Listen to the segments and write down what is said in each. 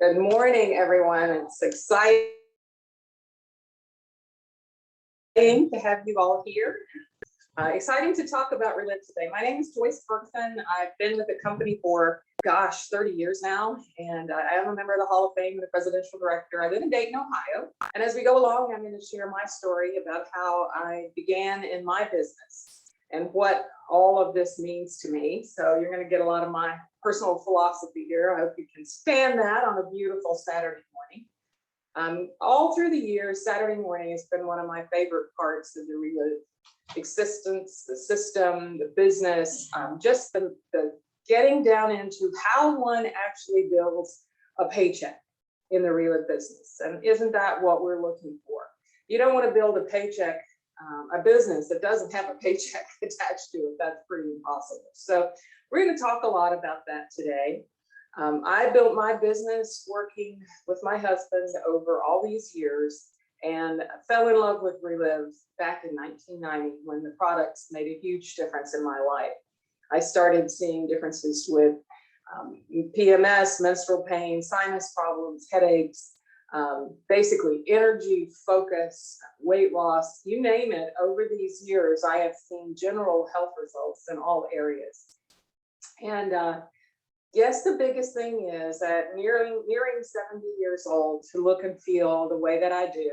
Good morning, everyone. It's exciting to have you all here. Exciting to talk about Relive today. My name is Joyce Ferguson. I've been with the company for, 30 years now, and I am a member of the Hall of Fame and the presidential director. I live in Dayton, Ohio. And as we go along, I'm going to share my story about how I began in my business and what all of this means to me. So you're going to get a lot of my personal philosophy here. I hope you can stand that on a beautiful Saturday morning. All through the years, Saturday morning has been one of my favorite parts of the Relive existence, the system, the business, just the getting down into how one actually builds a paycheck in the Relive business. And isn't that what we're looking for? You don't want to build a paycheck, a business that doesn't have a paycheck attached to it. That's pretty impossible. So we're going to talk a lot about that today. I built my business working with my husband over all these years and fell in love with Relive back in 1990 when the products made a huge difference in my life. I started seeing differences with PMS, menstrual pain, sinus problems, headaches, basically energy, focus, weight loss, you name it. Over these years, I have seen general health results in all areas. And yes, the biggest thing is that nearing 70 years old, to look and feel the way that I do,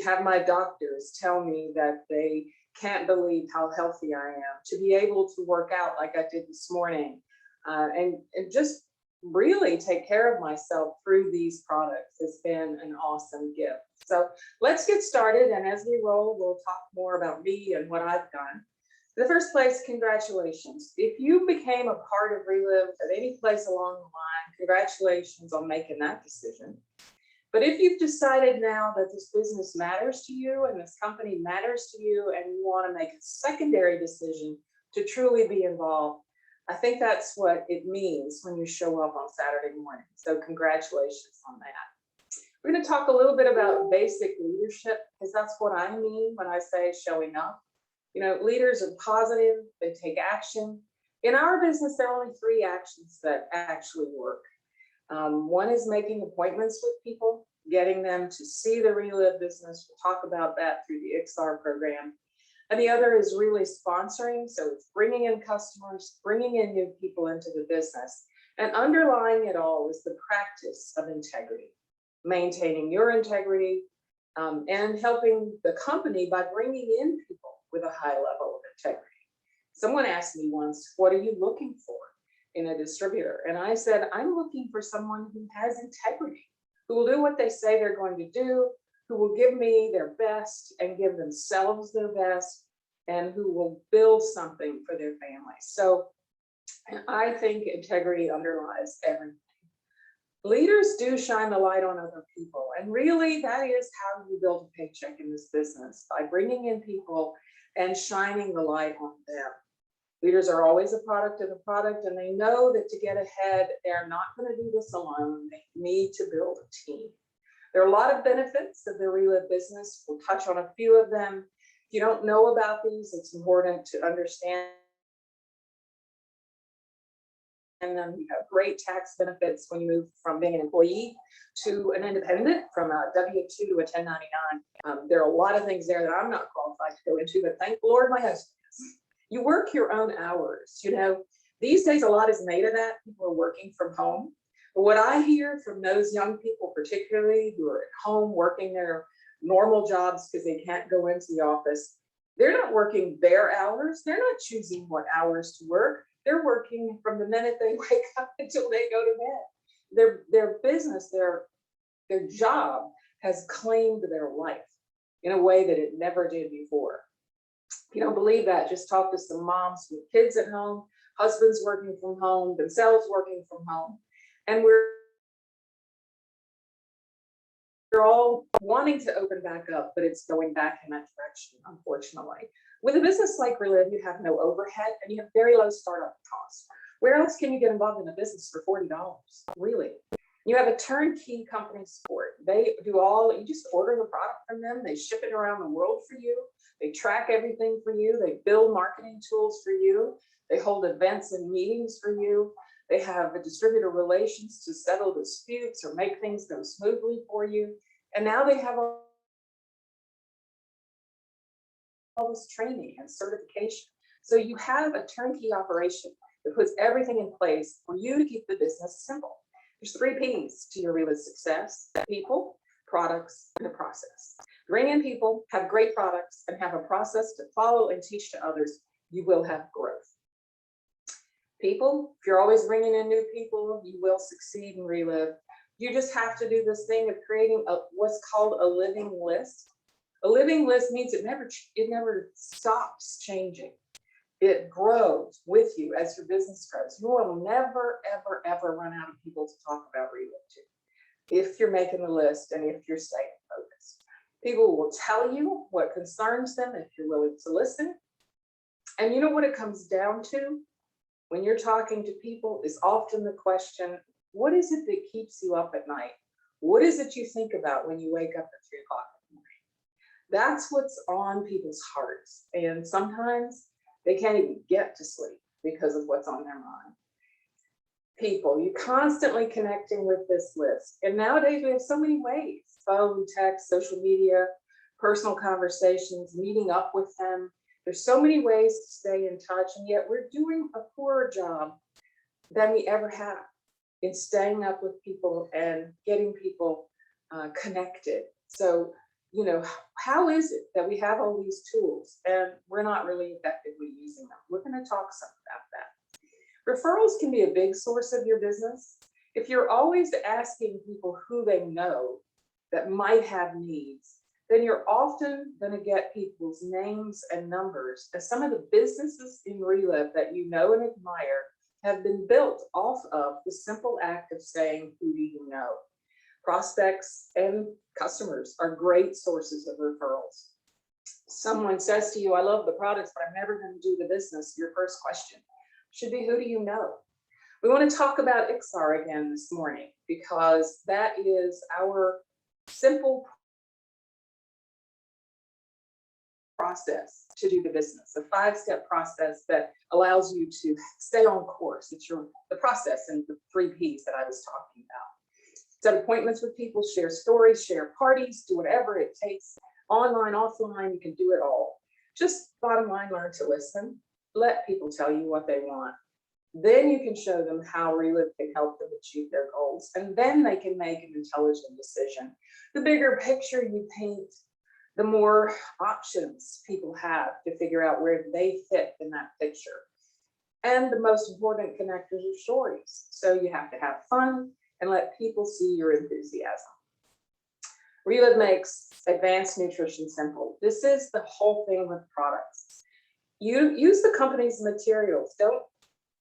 have my doctors tell me that they can't believe how healthy I am, to be able to work out like I did this morning, and just really take care of myself through these products has been an awesome gift. So let's get started. And as we roll, we'll talk more about me and what I've done. In the first place, congratulations. If you became a part of Relive at any place along the line, congratulations on making that decision. But if you've decided now that this business matters to you and this company matters to you and you want to make a secondary decision to truly be involved, I think that's what it means when you show up on Saturday morning. So congratulations on that. We're going to talk a little bit about basic leadership, because that's what I mean when I say showing up. You know, leaders are positive, they take action. In our business, there are only 3 actions that actually work. One is making appointments with people, getting them to see the Relive business. We'll talk about that through the XR program. And the other is really sponsoring. So it's bringing in customers, bringing in new people into the business. And underlying it all is the practice of integrity, maintaining your integrity, and helping the company by bringing in people with a high level of integrity. Someone asked me once, what are you looking for in a distributor? And I said, I'm looking for someone who has integrity, who will do what they say they're going to do, who will give me their best and give themselves their best, and who will build something for their family. So I think integrity underlies everything. Leaders do shine the light on other people. And really, that is how you build a paycheck in this business, by bringing in people and shining the light on them. Leaders are always a product of the product, and they know that to get ahead, they're not going to do this alone. They need to build a team. There are a lot of benefits of the Relive business. We'll touch on a few of them. If you don't know about these, it's important to understand them. You have great tax benefits when you move from being an employee to an independent, from a W-2 to a 1099. There are a lot of things there that I'm not qualified to go into, but thank the Lord my husband is. You work your own hours. You know, these days a lot is made of that. People are working from home. But what I hear from those young people, particularly who are at home working their normal jobs because they can't go into the office, they're not working their hours. They're not choosing what hours to work. They're working from the minute they wake up until they go to bed. Their business, their job has claimed their life in a way that it never did before. If you don't believe that, just talk to some moms with kids at home, husbands working from home, themselves working from home. And we're all wanting to open back up, but it's going back in that direction, unfortunately. With a business like Relive, you have no overhead and you have very low startup costs. Where else can you get involved in a business for $40? Really? You have a turnkey company support. They do all, you just order the product from them. They ship it around the world for you. They track everything for you. They build marketing tools for you. They hold events and meetings for you. They have the distributor relations to settle disputes or make things go smoothly for you. And now they have all this training and certification. So you have a turnkey operation that puts everything in place for you to keep the business simple. There's 3 P's to your real success: people, products, and a process. Bring in people, have great products, and have a process to follow and teach to others. You will have growth. People, if you're always bringing in new people, you will succeed in Relive. You just have to do this thing of creating what's called a living list. A living list means it never stops changing. It grows with you as your business grows. You will never, ever, ever run out of people to talk about Relive to, if you're making the list and if you're staying focused. People will tell you what concerns them if you're willing to listen. And you know what it comes down to when you're talking to people is often the question, what is it that keeps you up at night? What is it you think about when you wake up at 3 o'clock in the morning? That's what's on people's hearts. And sometimes they can't even get to sleep because of what's on their mind. People, you're constantly connecting with this list. And nowadays we have so many ways: phone, text, social media, personal conversations, meeting up with them. There's so many ways to stay in touch, and yet we're doing a poorer job than we ever have in staying up with people and getting people connected. So, you know, how is it that we have all these tools and we're not really effectively using them? We're going to talk some about that. Referrals can be a big source of your business. If you're always asking people who they know that might have needs, then you're often going to get people's names and numbers. And some of the businesses in Relive that you know and admire have been built off of the simple act of saying, who do you know? Prospects and customers are great sources of referrals. Someone says to you, I love the products, but I'm never going to do the business. Your first question should be, who do you know? We want to talk about IXR again this morning because that is our simple process to do the business, a 5-step process that allows you to stay on course. It's the process and the 3 Ps that I was talking about. Set appointments with people, share stories, share parties, do whatever it takes. Online, offline, you can do it all. Just bottom line, learn to listen. Let people tell you what they want. Then you can show them how Relive can help them achieve their goals, and then they can make an intelligent decision. The bigger picture you paint, the more options people have to figure out where they fit in that picture. And the most important connectors are stories. So you have to have fun and let people see your enthusiasm. Relive makes advanced nutrition simple. This is the whole thing with products. You use the company's materials. Don't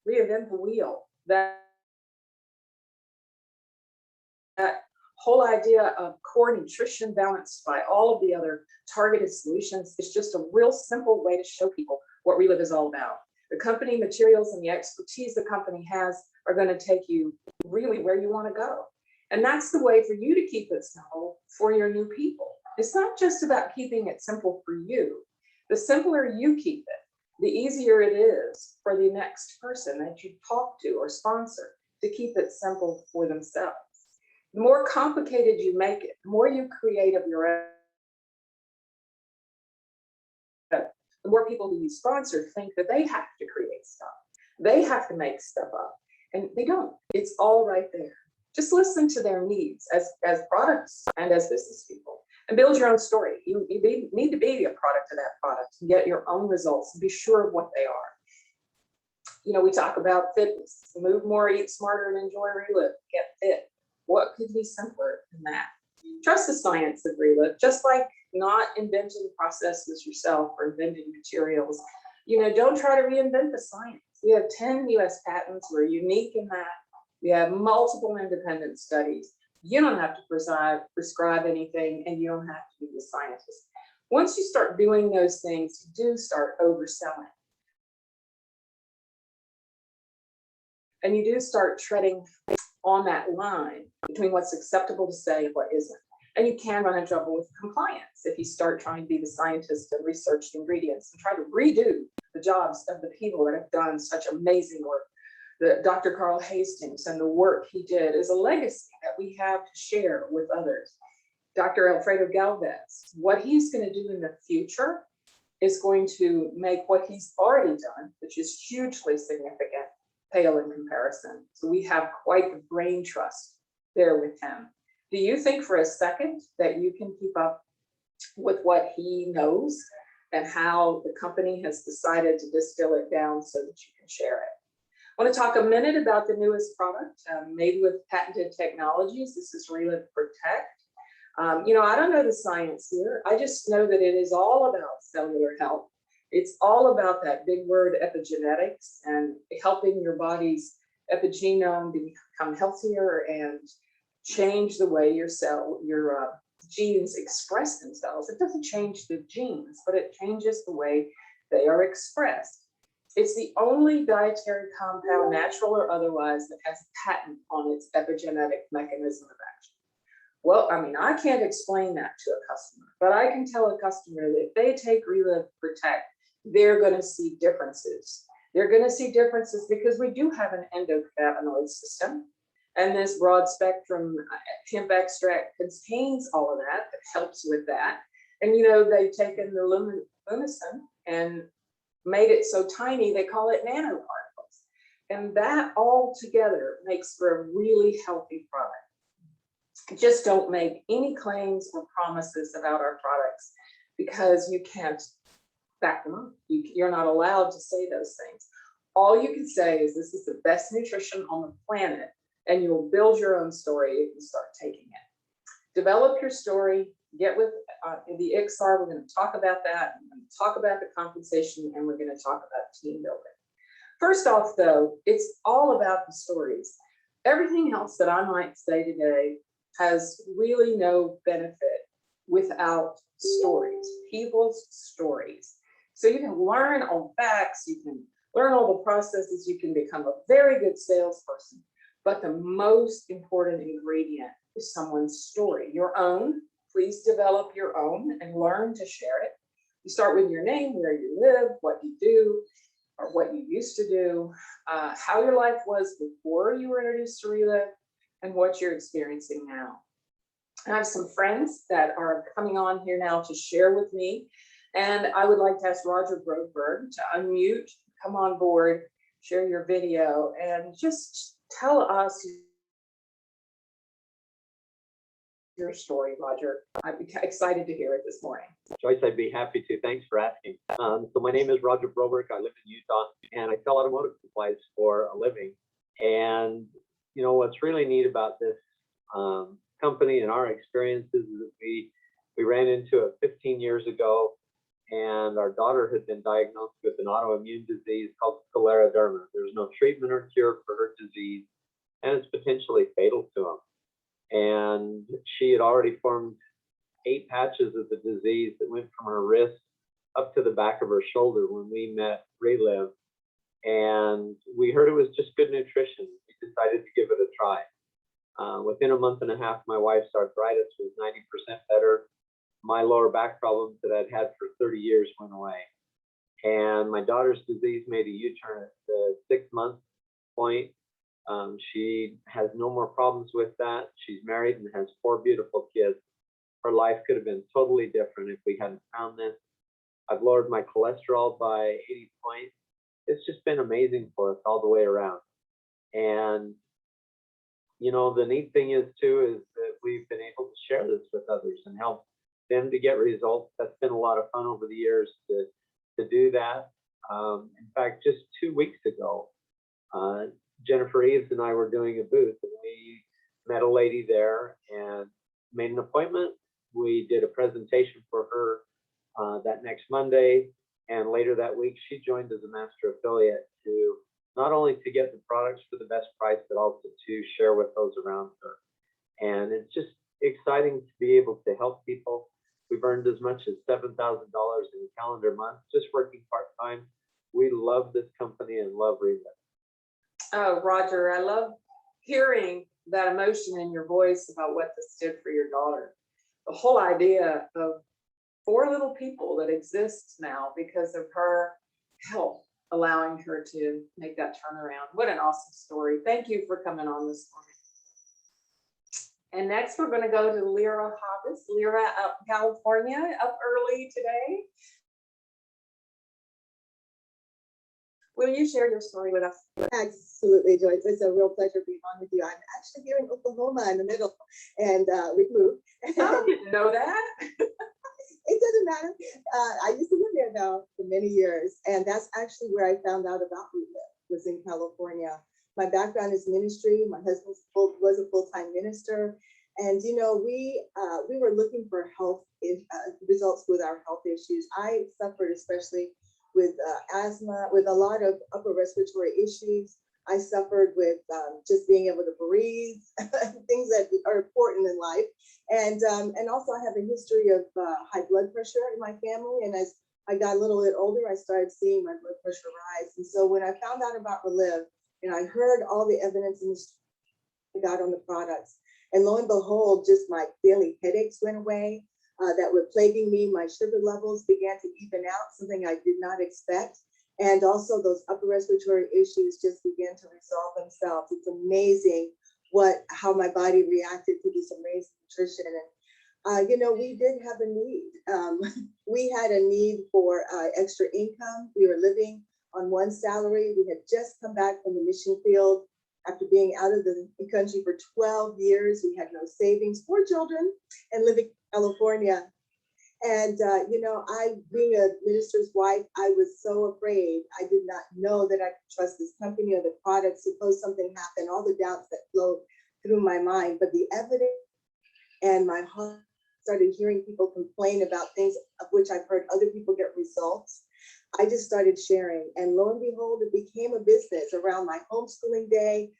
reinvent the wheel. That whole idea of core nutrition balanced by all of the other targeted solutions is just a real simple way to show people what Relive is all about. The company materials and the expertise the company has are going to take you really where you want to go. And that's the way for you to keep it simple for your new people. It's not just about keeping it simple for you. The simpler you keep it, the easier it is for the next person that you talk to or sponsor to keep it simple for themselves. The more complicated you make it, the more you create of your own, the more people who you sponsor think that they have to create stuff. They have to make stuff up, and they don't. It's all right there. Just listen to their needs as products and as business people, and build your own story. You need to be a product of that product and get your own results and be sure of what they are. You know, we talk about fitness, move more, eat smarter, and enjoy Relive. Get fit. What could be simpler than that? Trust the science of Relive, just like not inventing processes yourself or inventing materials. You know, don't try to reinvent the science. We have 10 US patents. We're unique in that. We have multiple independent studies. You don't have to prescribe anything, and you don't have to be the scientist. Once you start doing those things, you do start overselling. And you do start treading on that line between what's acceptable to say and what isn't. And you can run into trouble with compliance if you start trying to be the scientist and research the ingredients and try to redo the jobs of the people that have done such amazing work The Dr. Carl Hastings and the work he did is a legacy that we have to share with others. Dr. Alfredo Galvez, what he's going to do in the future is going to make what he's already done, which is hugely significant, pale in comparison. So we have quite the brain trust there with him. Do you think for a second that you can keep up with what he knows and how the company has decided to distill it down so that you can share it? I want to talk a minute about the newest product made with patented technologies. This is Relive Protect. I don't know the science here. I just know that it is all about cellular health. It's all about that big word epigenetics and helping your body's epigenome become healthier and change the way your genes express themselves. It doesn't change the genes, but it changes the way they are expressed. It's the only dietary compound, natural or otherwise, that has a patent on its epigenetic mechanism of action. Well, I mean, I can't explain that to a customer, but I can tell a customer that if they take Relive Protect, they're going to see differences. They're going to see differences because we do have an endocannabinoid system, and this broad spectrum hemp extract contains all of that helps with that. And, they've taken the lumicin and made it so tiny, they call it nanoparticles. And that all together makes for a really healthy product. Just don't make any claims or promises about our products because you can't back them up. You're not allowed to say those things. All you can say is this is the best nutrition on the planet, and you'll build your own story if you start taking it. Develop your story, get with the XR. We're going to talk about that. We're going to talk about the compensation, and we're going to talk about team building. First off, though, it's all about the stories. Everything else that I might say today has really no benefit without stories, people's stories. So you can learn all facts, you can learn all the processes, you can become a very good salesperson. But the most important ingredient is someone's story, your own. Please develop your own and learn to share it. You start with your name, where you live, what you do, or what you used to do, how your life was before you were introduced to Relive, and what you're experiencing now. I have some friends that are coming on here now to share with me, and I would like to ask Roger Broberg to unmute, come on board, share your video, and just tell us your story, Roger. I'm excited to hear it this morning. Joyce, I'd be happy to. Thanks for asking. So my name is Roger Broberg. I live in Utah, and I sell automotive supplies for a living. And what's really neat about this company and our experiences is that we ran into it 15 years ago, and our daughter had been diagnosed with an autoimmune disease called scleroderma. There's no treatment or cure for her disease, and it's potentially fatal to them. And she had already formed 8 patches of the disease that went from her wrist up to the back of her shoulder when we met Relive. And we heard it was just good nutrition. We decided to give it a try. Within a month and a half, my wife's arthritis was 90% better. My lower back problems that I'd had for 30 years went away. And my daughter's disease made a U-turn at the 6-month point. She has no more problems with that. She's married and has 4 beautiful kids. Her life could have been totally different if we hadn't found this. I've lowered my cholesterol by 80 points. It's just been amazing for us all the way around. And the neat thing is too is that we've been able to share this with others and help them to get results. That's been a lot of fun over the years to do that. In fact, just 2 weeks ago, Jennifer Eves and I were doing a booth, and we met a lady there and made an appointment. We did a presentation for her that next Monday, and later that week she joined as a master affiliate to not only to get the products for the best price, but also to share with those around her. And it's just exciting to be able to help people. We've earned as much as $7,000 in a calendar month just working part-time. We love this company and love Relive. Oh, Roger, I love hearing that emotion in your voice about what this did for your daughter. The whole idea of 4 little people that exist now because of her health allowing her to make that turnaround. What an awesome story. Thank you for coming on this morning. And next, we're going to go to Lyra Hobbs. Lyra, up in California, up early today. Will you share your story with us? Absolutely, Joyce. It's a real pleasure being on with you. I'm actually here in Oklahoma in the middle, and we moved. I didn't know that. It doesn't matter. I used to live there though for many years, and that's actually where I found out about Relive, was in California. My background is ministry. My husband was a full-time minister, and you know we were looking for health results with our health issues. I suffered especially with asthma, with a lot of upper respiratory issues. I suffered with just being able to breathe, things that are important in life. And also I have a history of high blood pressure in my family. And as I got a little bit older, I started seeing my blood pressure rise. And so when I found out about Relive, and I heard all the evidence and I got on the products, and lo and behold, just my daily headaches went away that were plaguing me. My sugar levels began to even out, something I did not expect. And also those upper respiratory issues just began to resolve themselves. It's amazing how my body reacted to this amazing nutrition. And you know, we did have a need. We had a need for extra income. We were living on one salary. We had just come back from the mission field after being out of the country for 12 years. We had no savings, 4 children, and living in California. And, you know, being a minister's wife, I was so afraid. I did not know that I could trust this company or the product. Suppose something happened, all the doubts that flowed through my mind. But the evidence and my heart started hearing people complain about things of which I've heard other people get results. I just started sharing. And lo and behold, it became a business around my homeschooling day,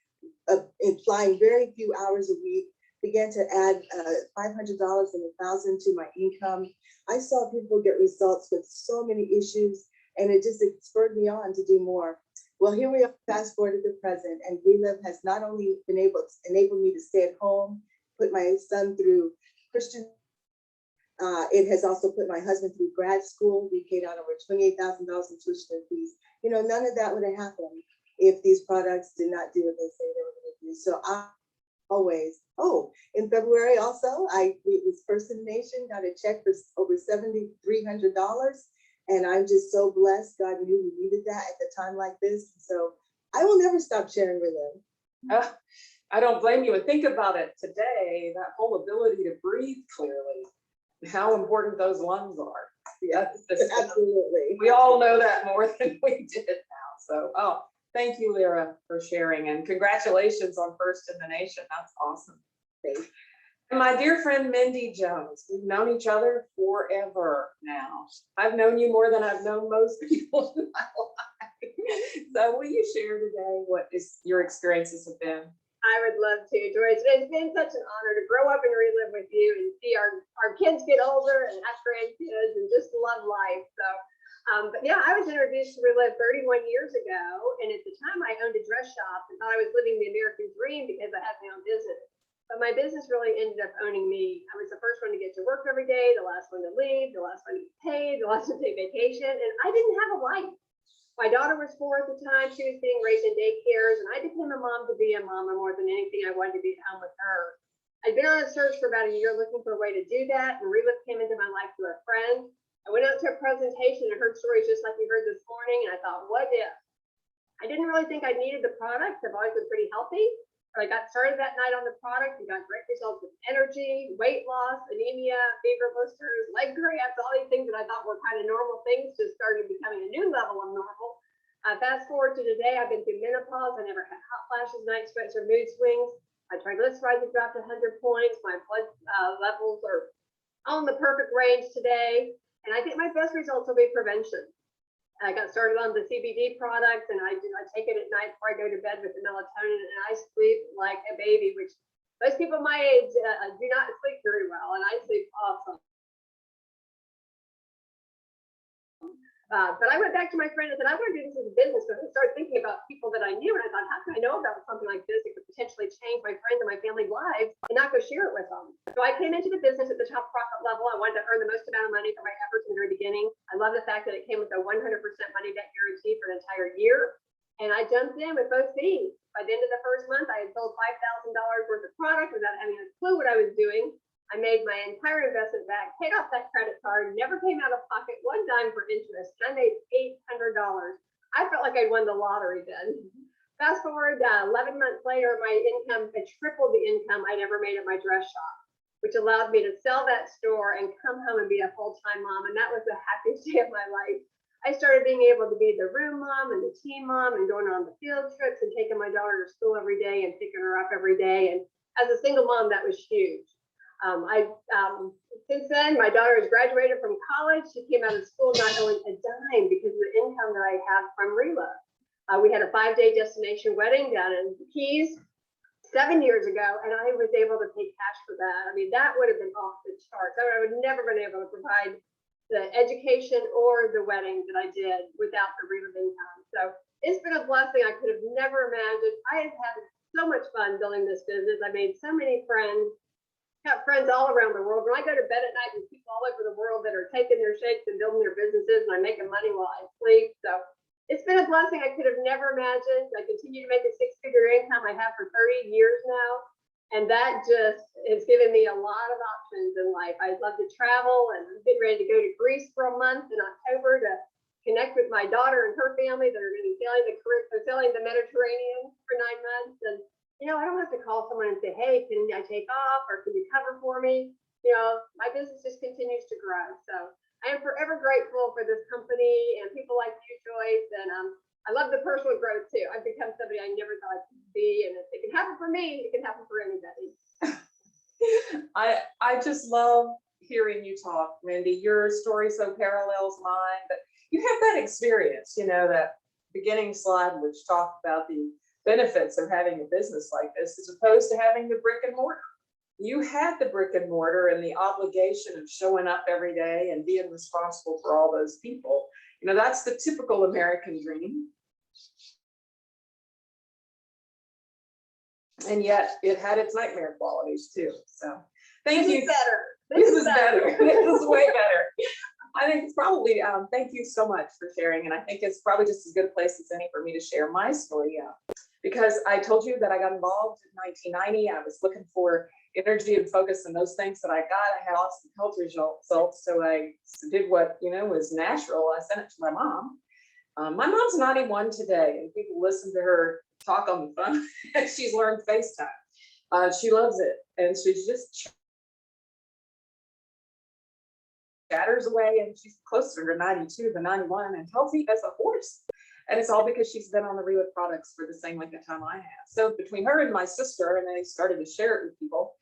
flying very few hours a week. Began to add $500 and $1,000 to my income. I saw people get results with so many issues, and it spurred me on to do more. Well, here we are, fast forward to the present, and Relive has not only been enabled me to stay at home, put my son through Christian. It has also put my husband through grad school. We paid out over $28,000 in tuition fees. You know, none of that would have happened if these products did not do what they say they were going to do. So always. Oh, in February also, we was First in the Nation, got a check for over $7,300. And I'm just so blessed. God knew we needed that at the time like this. So I will never stop sharing with them. I don't blame you. And think about it today, that whole ability to breathe clearly, how important those lungs are. Yes, absolutely. We all know that more than we did now. So, thank you, Lyra, for sharing, and congratulations on First in the Nation. That's awesome. Thanks. And my dear friend, Mindy Jones, we've known each other forever now. I've known you more than I've known most people in my life. So will you share today what your experiences have been? I would love to, Joyce. It's been such an honor to grow up and relive with you and see our kids get older and have grandkids and just love life. So but yeah, I was introduced to Relive 31 years ago, and at the time I owned a dress shop and thought I was living the American dream because I had my own business. But my business really ended up owning me. I was the first one to get to work every day, the last one to leave, the last one to get paid, the last one to take vacation, and I didn't have a life. My daughter was 4 at the time. She was being raised in daycares, and I became a mom to be a mama more than anything. I wanted to be at home with her. I'd been on a search for about a year looking for a way to do that, and Relive came into my life through a friend. I went out to a presentation and heard stories just like you heard this morning, and I thought, what if? I didn't really think I needed the product. I've always been pretty healthy. I got started that night on the product and got great results with energy, weight loss, anemia, fever blisters, leg cramps, all these things that I thought were kind of normal things just started becoming a new level of normal. Fast forward to today, I've been through menopause. I never had hot flashes, night sweats, or mood swings. My triglycerides have dropped 100 points. My blood levels are on the perfect range today. And I think my best results will be prevention. I got started on the CBD products, and I take it at night before I go to bed with the melatonin, and I sleep like a baby, which most people my age do not sleep very well, and I sleep awesome. But I went back to my friend and said, I want to do this as a business. So I started thinking about people that I knew, and I thought, how can I know about something like this? It could potentially change my friends and my family's lives and not go share it with them. So I came into the business at the top profit level. I wanted to earn the most amount of money for my efforts in the very beginning. I love the fact that it came with a 100% money back guarantee for an entire year. And I jumped in with both feet. By the end of the first month, I had sold $5,000 worth of product without having a clue what I was doing. I made my entire investment back, paid off that credit card, never came out of pocket one dime for interest. I made $800. I felt like I'd won the lottery then. Fast forward 11 months later, my income had tripled the income I'd ever made at my dress shop, which allowed me to sell that store and come home and be a full-time mom. And that was the happiest day of my life. I started being able to be the room mom and the team mom and going on the field trips and taking my daughter to school every day and picking her up every day. And as a single mom, that was huge. Since then, my daughter has graduated from college. She came out of school not owing a dime because of the income that I have from Relove. We had a 5-day destination wedding down in the Keys 7 years ago, and I was able to pay cash for that. I mean, that would have been off the charts. I would have never been able to provide the education or the wedding that I did without the Relove income. So it's been a blessing I could have never imagined. I have had so much fun building this business. I made so many friends, have friends all around the world. When I go to bed at night, there's people all over the world that are taking their shakes and building their businesses, and I'm making money while I sleep. So it's been a blessing I could have never imagined. I continue to make a 6-figure income I have for 30 years now. And that just has given me a lot of options in life. I'd love to travel, and I'm getting ready to go to Greece for a month in October to connect with my daughter and her family that are going to be sailing the Mediterranean for 9 months. And, you know, I don't have to call someone and say, hey, can I take off, or can you cover for me? You know, my business just continues to grow. So I am forever grateful for this company and people like you, Joyce. And I love the personal growth too. I've become somebody I never thought I could be, and if it can happen for me, it can happen for anybody. I just love hearing you talk, Wendy. Your story so parallels mine, but you have that experience, you know, that beginning slide which talked about the benefits of having a business like this as opposed to having the brick and mortar. You had the brick and mortar and the obligation of showing up every day and being responsible for all those people. You know, that's the typical American dream. And yet it had its nightmare qualities too. So thank you. This is better. This is way better. I think it's probably, thank you so much for sharing. And I think it's probably just as good a place as any for me to share my story. Because I told you that I got involved in 1990. I was looking for energy and focus and those things that I got. I had awesome health results. So I did what, you know, was natural. I sent it to my mom. My mom's 91 today, and people listen to her talk on the phone. She's learned FaceTime. She loves it, and she's just chatters away, and she's closer to 92 than 91 and healthy as a horse. And it's all because she's been on the Relove products for the same length of time I have. So between her and my sister, and they started to share it with people,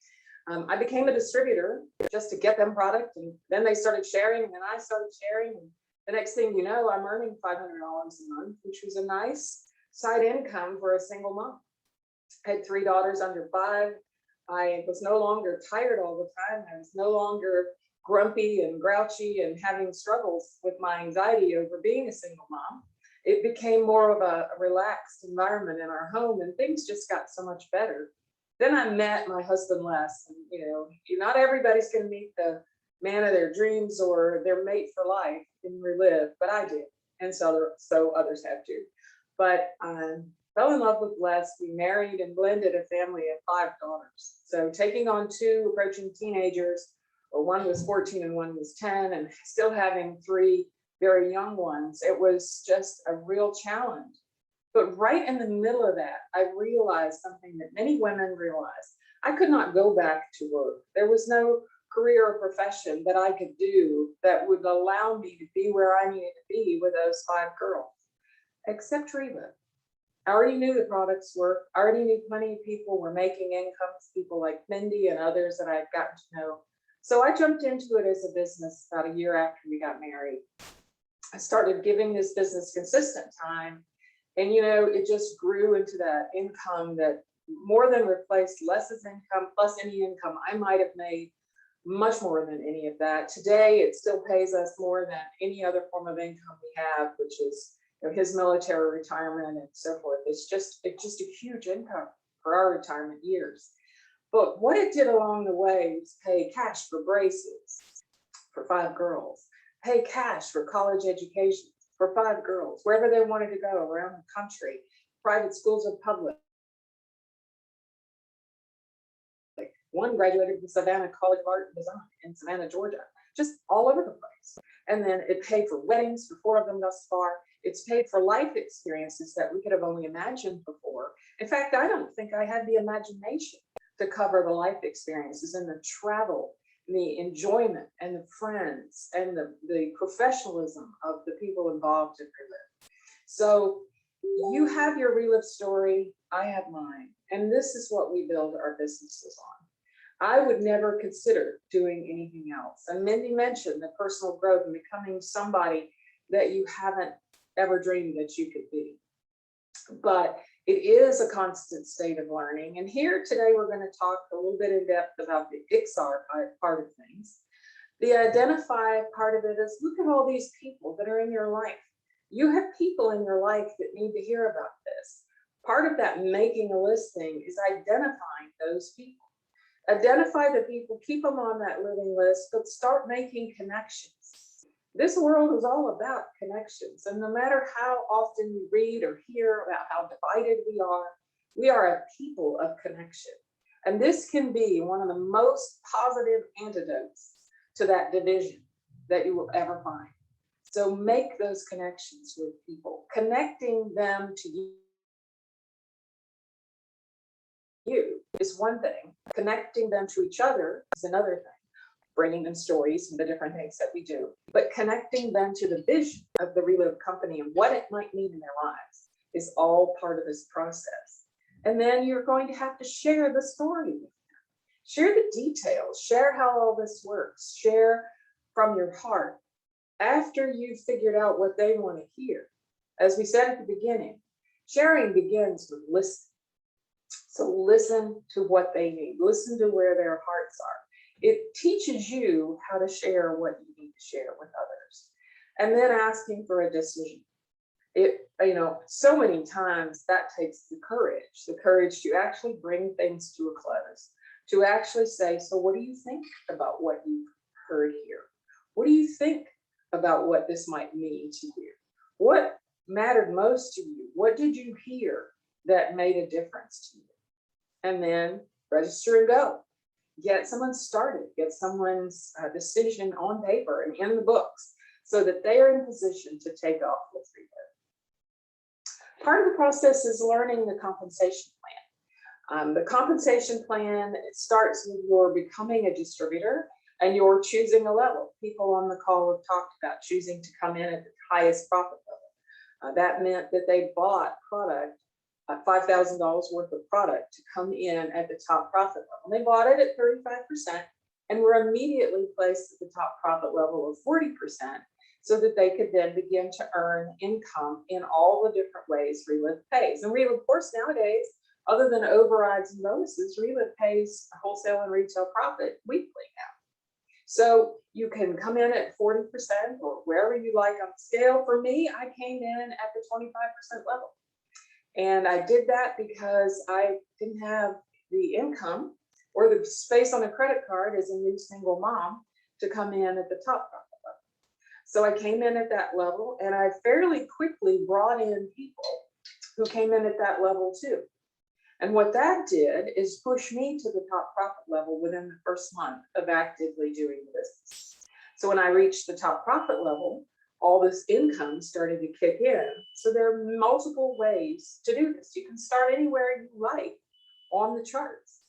I became a distributor just to get them product, and then they started sharing, and then I started sharing. And the next thing you know, I'm earning $500 a month, which was a nice side income for a single mom. I had 3 daughters under 5. I was no longer tired all the time. I was no longer grumpy and grouchy and having struggles with my anxiety over being a single mom. It became more of a relaxed environment in our home, and things just got so much better. Then I met my husband Les, and you know, not everybody's going to meet the man of their dreams or their mate for life in Relove, but I did, and so others have too. But I fell in love with Les. We married and blended a family of 5 daughters. So taking on 2 approaching teenagers, or one was 14 and one was 10, and still having 3 very young ones, it was just a real challenge. But right in the middle of that, I realized something that many women realize. I could not go back to work. There was no career or profession that I could do that would allow me to be where I needed to be with those 5 girls, except Relove. I already knew the products work. I already knew plenty of people were making incomes, people like Mindy and others that I'd gotten to know. So I jumped into it as a business about a year after we got married. I started giving this business consistent time, and you know, it just grew into that income that more than replaced Les's income plus any income I might have made, much more than any of that. Today, it still pays us more than any other form of income we have, which is, you know, his military retirement and so forth. It's just a huge income. for our retirement years. But what it did along the way was pay cash for braces for 5 girls, pay cash for college education for 5 girls, wherever they wanted to go around the country, private schools or public. One graduated from Savannah College of Art and Design in Savannah, Georgia, just all over the place. And then it paid for weddings for 4 of them thus far. It's paid for life experiences that we could have only imagined before. In fact, I don't think I had the imagination to cover the life experiences and the travel, the enjoyment and the friends and the professionalism of the people involved in Relive. So you have your Relive story, I have mine, and this is what we build our businesses on. I would never consider doing anything else. And Mindy mentioned the personal growth and becoming somebody that you haven't ever dreamed that you could be. But it is a constant state of learning. And here today, we're going to talk a little bit in depth about the IXR part of things. The identify part of it is look at all these people that are in your life. You have people in your life that need to hear about this. Part of that making a listing is identifying those people. Identify the people, keep them on that living list, but start making connections. This world is all about connections. And no matter how often you read or hear about how divided we are a people of connection. And this can be one of the most positive antidotes to that division that you will ever find. So make those connections with people, connecting them to you is one thing. Connecting them to each other is another thing. Bringing them stories and the different things that we do, but connecting them to the vision of the Relive company and what it might mean in their lives is all part of this process. And then you're going to have to share the story with them. Share the details, share how all this works, share from your heart after you've figured out what they want to hear. As we said at the beginning, sharing begins with listening. So listen to what they need, listen to where their hearts are. It teaches you how to share what you need to share with others. And then asking for a decision. So many times that takes the courage to actually bring things to a close, to actually say, so what do you think about what you've heard here? What do you think about what this might mean to you? What mattered most to you? What did you hear that made a difference to you? And then register and go. Get someone started, get someone's decision on paper and in the books so that they are in position to take off with Relive. Part of the process is learning the compensation plan. The compensation plan starts with your becoming a distributor and you're choosing a level. People on the call have talked about choosing to come in at the highest profit level. That meant that they bought product $5,000 worth of product to come in at the top profit level. They bought it at 35% and were immediately placed at the top profit level of 40% so that they could then begin to earn income in all the different ways Relive pays. And Relive, of course, nowadays, other than overrides and bonuses, Relive pays wholesale and retail profit weekly now. So you can come in at 40% or wherever you like on the scale. For me, I came in at the 25% level. And I did that because I didn't have the income or the space on a credit card as a new single mom to come in at the top profit level. So I came in at that level and I fairly quickly brought in people who came in at that level too. And what that did is push me to the top profit level within the first month of actively doing the business. So when I reached the top profit level, all this income started to kick in. So there are multiple ways to do this. You can start anywhere you like on the charts.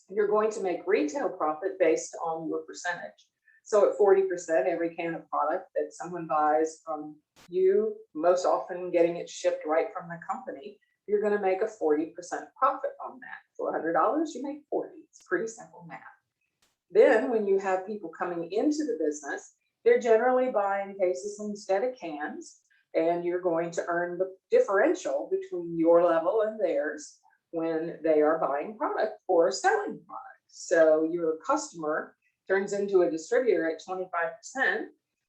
You're going to make retail profit based on your percentage. So at 40%, every can of product that someone buys from you, most often getting it shipped right from the company, you're going to make a 40% profit on that. For $100, you make 40. It's pretty simple math. Then when you have people coming into the business, they're generally buying cases instead of cans, and you're going to earn the differential between your level and theirs when they are buying product or selling product. So your customer turns into a distributor at 25%,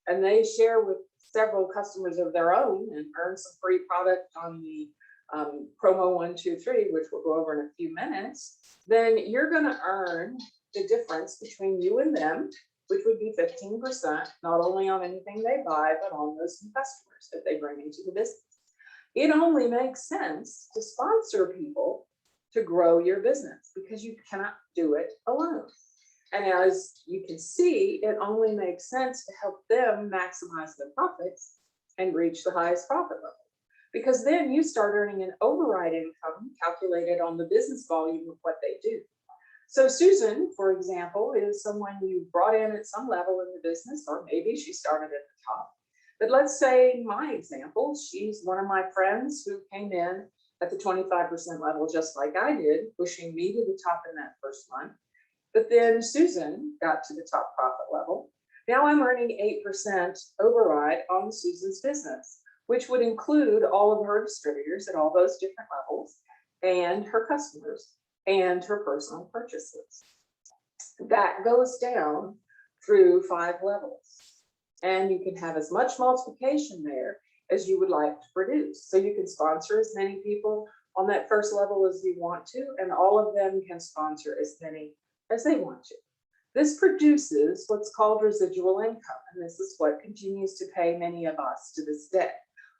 and they share with several customers of their own and earn some free product on the promo 1, 2, 3, which we'll go over in a few minutes, then you're going to earn the difference between you and them, which would be 15%, not only on anything they buy, but on those new customers that they bring into the business. It only makes sense to sponsor people to grow your business because you cannot do it alone. And as you can see, it only makes sense to help them maximize their profits and reach the highest profit level. Because then you start earning an override income calculated on the business volume of what they do. So Susan, for example, is someone you brought in at some level in the business, or maybe she started at the top. But let's say my example, she's one of my friends who came in at the 25% level, just like I did, pushing me to the top in that first month. But then Susan got to the top profit level. Now I'm earning 8% override on Susan's business, which would include all of her distributors at all those different levels and her customers and her personal purchases. That goes down through 5 levels. And you can have as much multiplication there as you would like to produce. So you can sponsor as many people on that first level as you want to, and all of them can sponsor as many as they want to. This produces what's called residual income, and this is what continues to pay many of us to this day,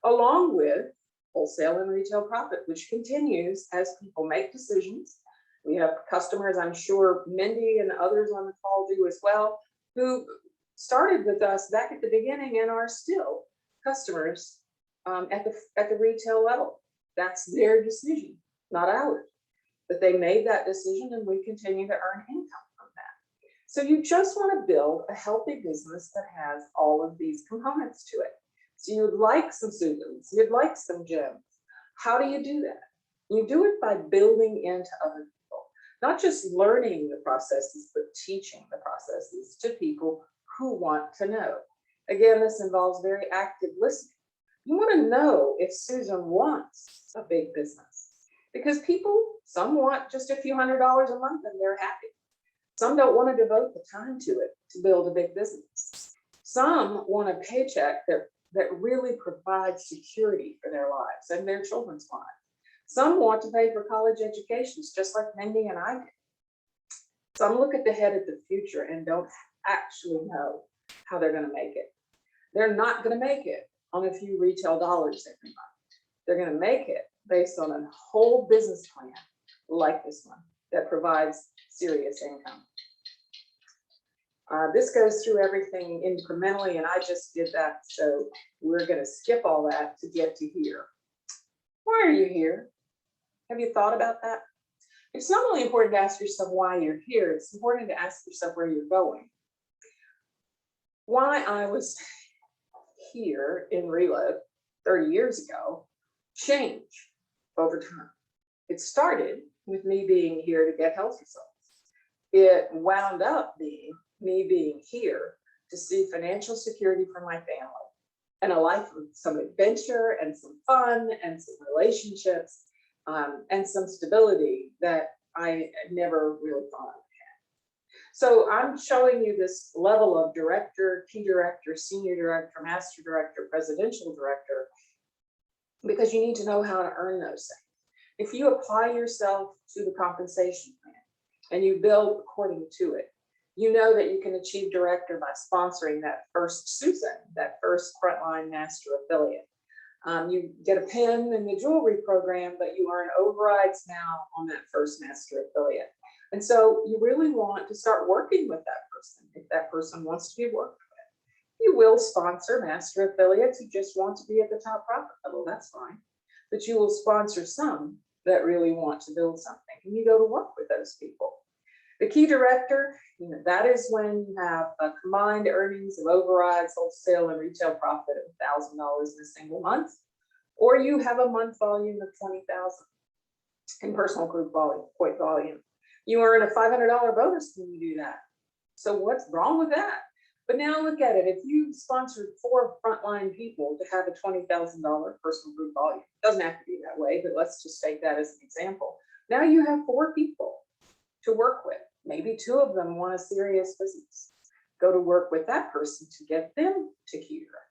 along with wholesale and retail profit, which continues as people make decisions. We have customers, I'm sure Mindy and others on the call do as well, who started with us back at the beginning and are still customers at the retail level. That's their decision, not ours. But they made that decision and we continue to earn income from that. So you just want to build a healthy business that has all of these components to it. So you'd like some Susans, you'd like some gems. How do you do that? You do it by building into other people, not just learning the processes, but teaching the processes to people who want to know. Again, this involves very active listening. You want to know if Susan wants a big business, because people, some want just a few $100s a month and they're happy. Some don't want to devote the time to it to build a big business. Some want a paycheck that really provides security for their lives and their children's lives. Some want to pay for college educations, just like Mindy and I did. Some look at the head of the future and don't actually know how they're going to make it. They're not going to make it on a few retail dollars every month. They're going to make it based on a whole business plan like this one that provides serious income. This goes through everything incrementally, and I just did that, so we're going to skip all that to get to here. Why are you here? Have you thought about that? It's not only important to ask yourself why you're here, it's important to ask yourself where you're going. Why I was here in Relive 30 years ago changed over time. It started with me being here to get health results. It wound up being me being here to see financial security for my family and a life with some adventure and some fun and some relationships and some stability that I never really thought I would have. So I'm showing you this level of director, key director, senior director, master director, presidential director, because you need to know how to earn those things. If you apply yourself to the compensation plan and you build according to it, you know that you can achieve director by sponsoring that first Susan, that first frontline master affiliate. You get a pin in the jewelry program, but you earn overrides now on that first master affiliate. And so you really want to start working with that person if that person wants to be worked with. You will sponsor master affiliates who just want to be at the top profit level, that's fine. But you will sponsor some that really want to build something, and you go to work with those people. The key director, that is when you have a combined earnings of overrides, wholesale, and retail profit of $1,000 in a single month, or you have a month volume of 20,000 in personal group volume, point volume. You earn a $500 bonus when you do that. So what's wrong with that? But now look at it. If you sponsored 4 frontline people to have a $20,000 personal group volume, it doesn't have to be that way, but let's just take that as an example. Now you have 4 people to work with. Maybe 2 of them want a serious business. Go to work with that person to get them to key director.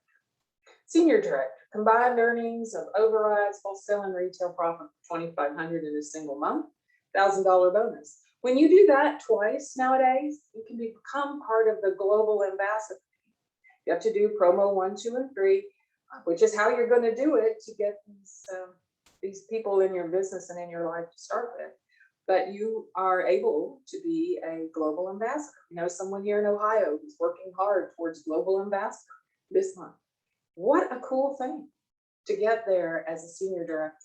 Senior director, combined earnings of overrides, wholesale and retail profit of $2,500 in a single month, $1,000 bonus. When you do that twice nowadays, you can become part of the global ambassador. You have to do promo 1, 2, and 3, which is how you're going to do it to get these people in your business and in your life to start with. But you are able to be a global ambassador. You know, someone here in Ohio who's working hard towards global ambassador this month. What a cool thing to get there as a senior director.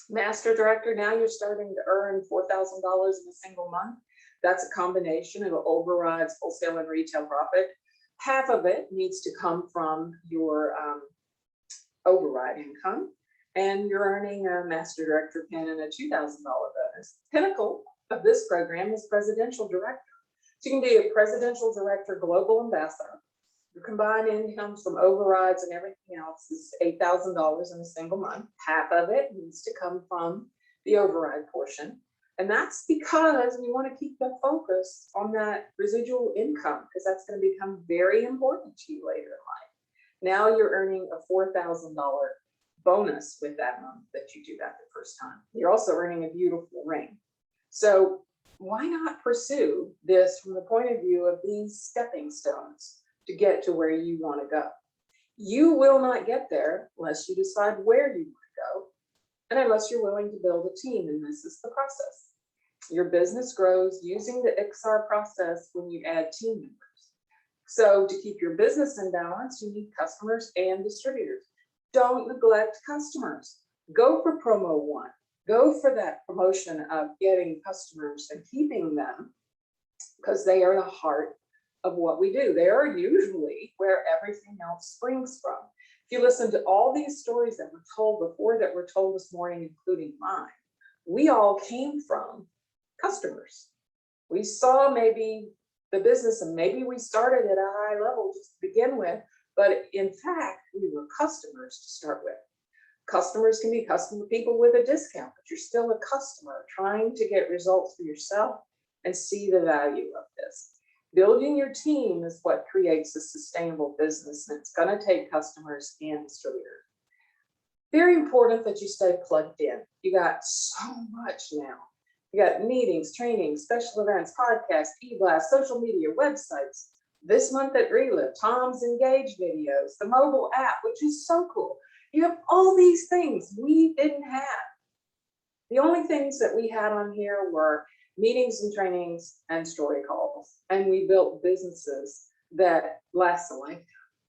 Master director, now you're starting to earn $4,000 in a single month. That's a combination of overrides, wholesale and retail profit. Half of it needs to come from your override income, and you're earning a master director pin and a $2,000 bonus. Pinnacle of this program is presidential director. So you can be a presidential director, global ambassador. Your combined incomes from overrides and everything else is $8,000 in a single month. Half of it needs to come from the override portion. And that's because we want to keep the focus on that residual income, because that's going to become very important to you later in life. Now you're earning a $4,000 bonus with that month that you do that the first time. You're also earning a beautiful ring. So why not pursue this from the point of view of these stepping stones to get to where you want to go? You will not get there unless you decide where you want to go, and unless you're willing to build a team, and this is the process. Your business grows using the XR process when you add team members. So to keep your business in balance, you need customers and distributors. Don't neglect customers. Go for promo 1. Go for that promotion of getting customers and keeping them, because they are the heart of what we do. They are usually where everything else springs from. If you listen to all these stories that were told before, that were told this morning, including mine, we all came from customers. We saw maybe the business, and maybe we started at a high level just to begin with, but in fact, we were customers to start with. Customers can be customer people with a discount, but you're still a customer trying to get results for yourself and see the value of this. Building your team is what creates a sustainable business, and it's going to take customers and distributors. Very important that you stay plugged in. You got so much now. You got meetings, trainings, special events, podcasts, e-blasts, social media, websites. This month at Relive, Tom's Engage videos, the mobile app, which is so cool. You have all these things we didn't have. The only things that we had on here were meetings and trainings and story calls. And we built businesses that last a lifetime.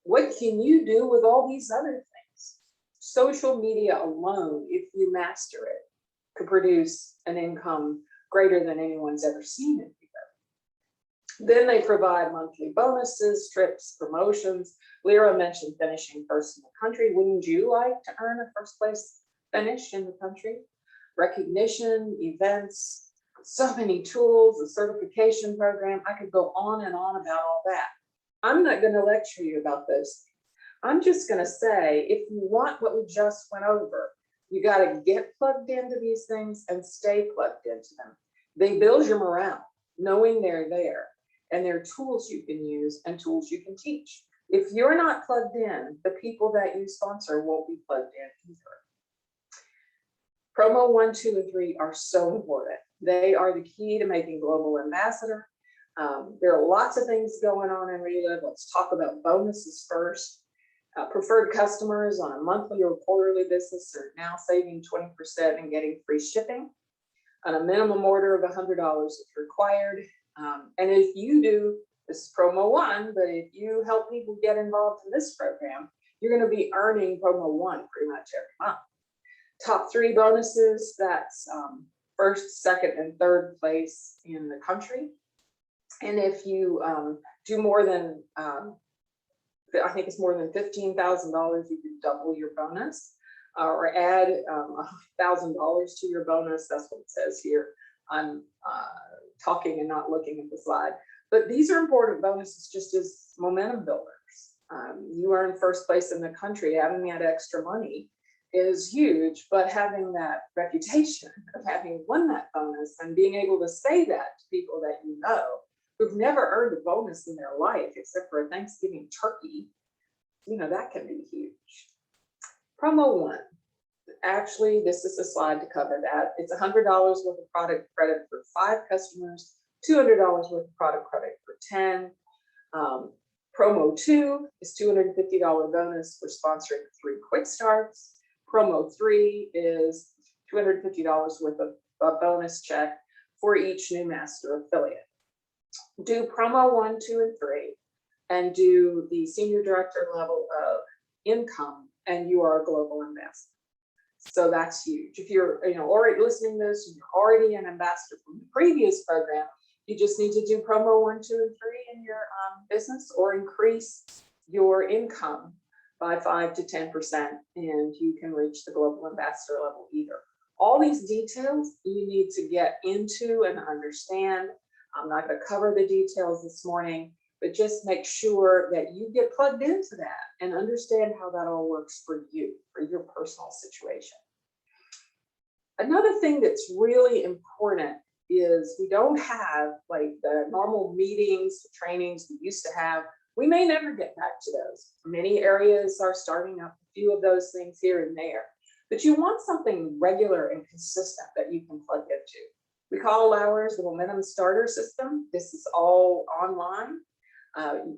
What can you do with all these other things? Social media alone, if you master it, could produce an income greater than anyone's ever seen it before. Then they provide monthly bonuses, trips, promotions. Lyra mentioned finishing first in the country. Wouldn't you like to earn a first place finish in the country? Recognition, events, so many tools, a certification program. I could go on and on about all that. I'm not going to lecture you about those. I'm just going to say, if you want what we just went over, you got to get plugged into these things and stay plugged into them. They build your morale, knowing they're there, and they're tools you can use and tools you can teach. If you're not plugged in, the people that you sponsor won't be plugged in either. Promo 1, 2, and 3 are so important. They are the key to making global ambassador. There are lots of things going on in Relive. Let's talk about bonuses first. Preferred customers on a monthly or quarterly basis are now saving 20% and getting free shipping on a minimum order of $100 if required. And if you do, this is promo 1, but if you help people get involved in this program, you're going to be earning promo 1 pretty much every month. Top 3 bonuses, that's first, second, and third place in the country. And if you do more than, I think it's more than $15,000, you can double your bonus or add $1,000 to your bonus. That's what it says here. I'm talking and not looking at the slide. But these are important bonuses just as momentum builders. You earn first place in the country, having that extra money is huge, but having that reputation of having won that bonus and being able to say that to people that you know who've never earned a bonus in their life except for a Thanksgiving turkey, that can be huge. Promo one. Actually, this is a slide to cover that. It's $100 worth of product credit for 5 customers, $200 worth of product credit for 10. Promo 2 is $250 bonus for sponsoring 3 quick starts. Promo 3 is $250 worth of a bonus check for each new master affiliate. Do promo 1, 2, and 3, and do the senior director level of income, and you are a global ambassador. So that's huge. If you're already listening to this and you're already an ambassador from the previous program, you just need to do promo 1, 2, and 3 in your business, or increase your income by 5 to 10%, and you can reach the global ambassador level either. All these details you need to get into and understand. I'm not going to cover the details this morning, but just make sure that you get plugged into that and understand how that all works for you, for your personal situation. Another thing that's really important is we don't have like the normal meetings, trainings we used to have. We may never get back to those. Many areas are starting up a few of those things here and there, but you want something regular and consistent that you can plug into. We call ours the Momentum Starter System. This is all online.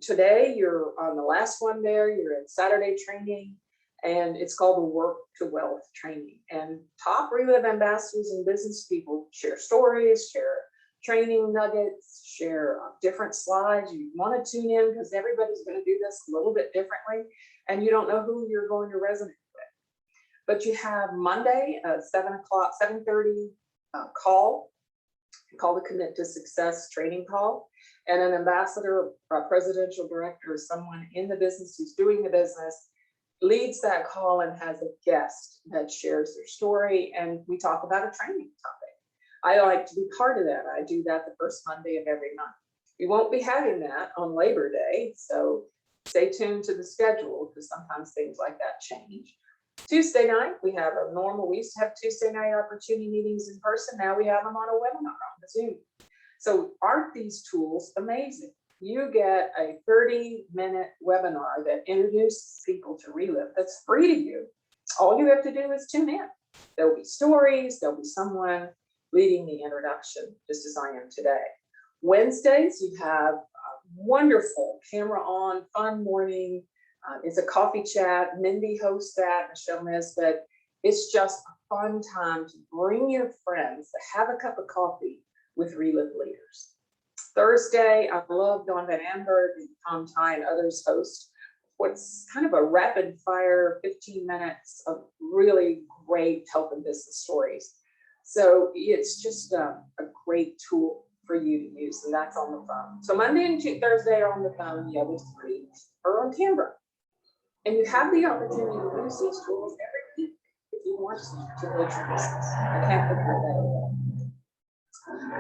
Today, you're on the last one there, you're in Saturday training, and it's called the Work to Wealth training. And top Relive ambassadors and business people share stories, share training nuggets, share different slides. You want to tune in because everybody's going to do this a little bit differently, and you don't know who you're going to resonate with. But you have Monday, 7:30 call, called the Commit to Success training call. And an ambassador, a presidential director, or someone in the business who's doing the business leads that call and has a guest that shares their story. And we talk about a training topic. I like to be part of that. I do that the first Monday of every month. We won't be having that on Labor Day, so stay tuned to the schedule because sometimes things like that change. Tuesday night, we used to have Tuesday night opportunity meetings in person. Now we have them on a webinar on the Zoom. So aren't these tools amazing? You get a 30-minute webinar that introduces people to Relive that's free to you. All you have to do is tune in. There'll be stories, there'll be someone leading the introduction, just as I am today. Wednesdays, you have a wonderful camera on, fun morning. It's a coffee chat. Mindy hosts that, Michelle Nesbitt. It's just a fun time to bring your friends to have a cup of coffee with Relive leaders. Thursday, I love Dawn Van Amberg and Tom Ty and others host what's kind of a rapid fire 15 minutes of really great health and business stories. So it's just a great tool for you to use, and that's on the phone. So Monday and Thursday are on the phone. The other 3 are on camera. And you have the opportunity to use these tools every week if you want to build your business. I can't put that away.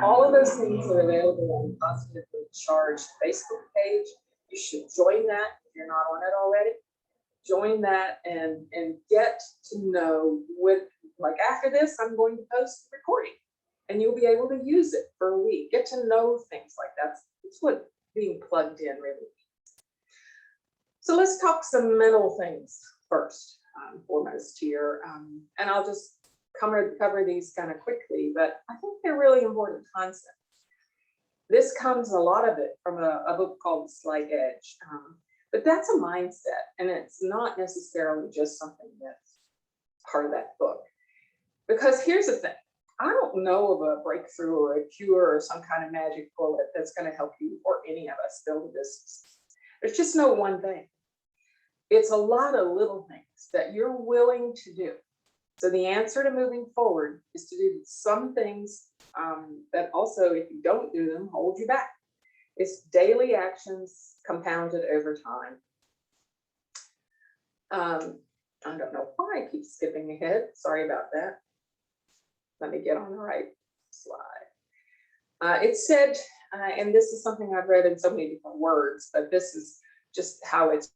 All of those things are available on the Positively Charged Facebook page. You should join that if you're not on it already. Join that and get to know like after this, I'm going to post the recording and you'll be able to use it for a week. Get to know things like that. That's what being plugged in really means. So let's talk some mental things first, foremost here. And I'll just cover these kind of quickly, but I think they're really important concepts. This comes, a lot of it, from a book called The Slight Edge. But that's a mindset, and it's not necessarily just something that's part of that book. Because here's the thing, I don't know of a breakthrough or a cure or some kind of magic bullet that's going to help you or any of us build a business. There's just no one thing. It's a lot of little things that you're willing to do. So the answer to moving forward is to do some things that also, if you don't do them, hold you back. It's daily actions compounded over time. I don't know why I keep skipping ahead. Sorry about that. Let me get on the right slide. It said, and this is something I've read in so many different words, but this is just how it's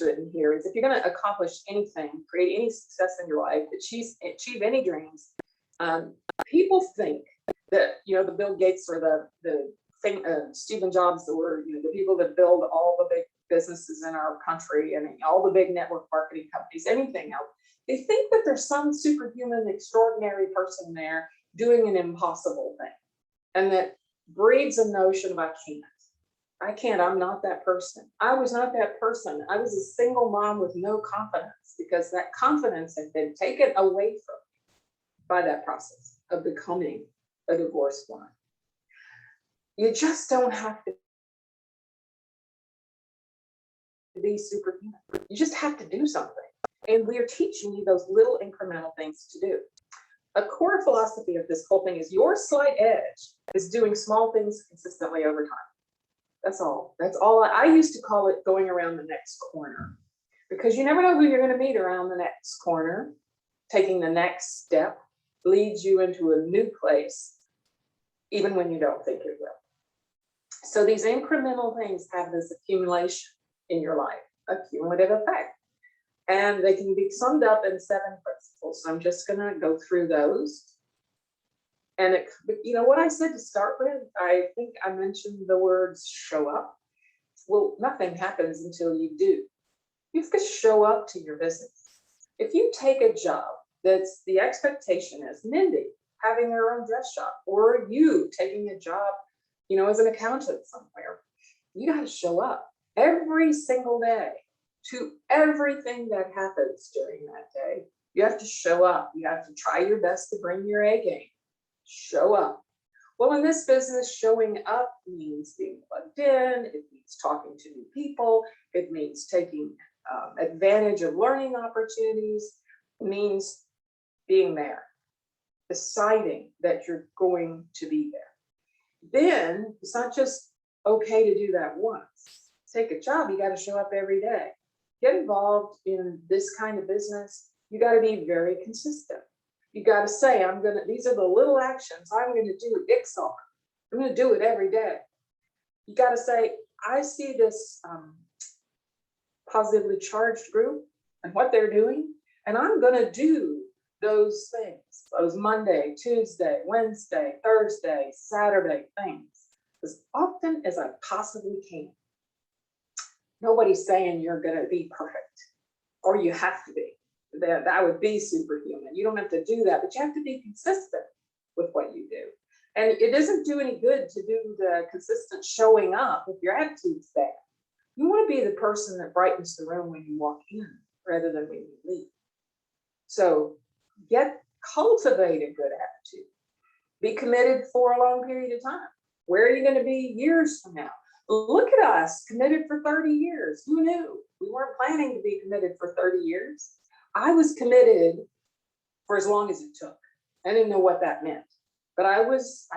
written here, is if you're going to accomplish anything, create any success in your life, achieve any dreams, people think that, the Bill Gates or the think Stephen Jobs, or the people that build all the big businesses in our country and all the big network marketing companies, anything else, they think that there's some superhuman, extraordinary person there doing an impossible thing, and that breeds a notion of I can't, I'm not that person. I was not that person. I was a single mom with no confidence, because that confidence had been taken away from me by that process of becoming a divorced woman. You just don't have to be superhuman. You just have to do something. And we're teaching you those little incremental things to do. A core philosophy of this whole thing is your slight edge is doing small things consistently over time. That's all. That's all. I used to call it going around the next corner, because you never know who you're going to meet around the next corner. Taking the next step leads you into a new place, even when you don't think it will. So these incremental things have this accumulation in your life, a cumulative effect. And they can be summed up in 7 principles. So I'm just going to go through those. And what I said to start with, I think I mentioned the words show up. Well, nothing happens until you do. You have to show up to your business. If you take a job that's the expectation is Mindy having her own dress shop, or you taking a job, as an accountant somewhere, you got to show up every single day to everything that happens during that day. You have to show up. You have to try your best to bring your A game. Show up. Well, in this business, showing up means being plugged in. It means talking to new people. It means taking advantage of learning opportunities. It means being there, deciding that you're going to be there. Then it's not just okay to do that once. Take a job, you got to show up every day. Get involved in this kind of business. You got to be very consistent. You got to say, these are the little actions I'm going to do X on. I'm going to do it every day. You got to say, I see this positively charged group and what they're doing, and I'm going to do those things, those Monday, Tuesday, Wednesday, Thursday, Saturday things as often as I possibly can. Nobody's saying you're going to be perfect, or you have to be. That would be superhuman. You don't have to do that, but you have to be consistent with what you do. And it doesn't do any good to do the consistent showing up if your attitude's bad. You want to be the person that brightens the room when you walk in rather than when you leave. So cultivate a good attitude. Be committed for a long period of time. Where are you going to be years from now? Look at us, committed for 30 years. Who knew? We weren't planning to be committed for 30 years. I was committed for as long as it took. I didn't know what that meant, but I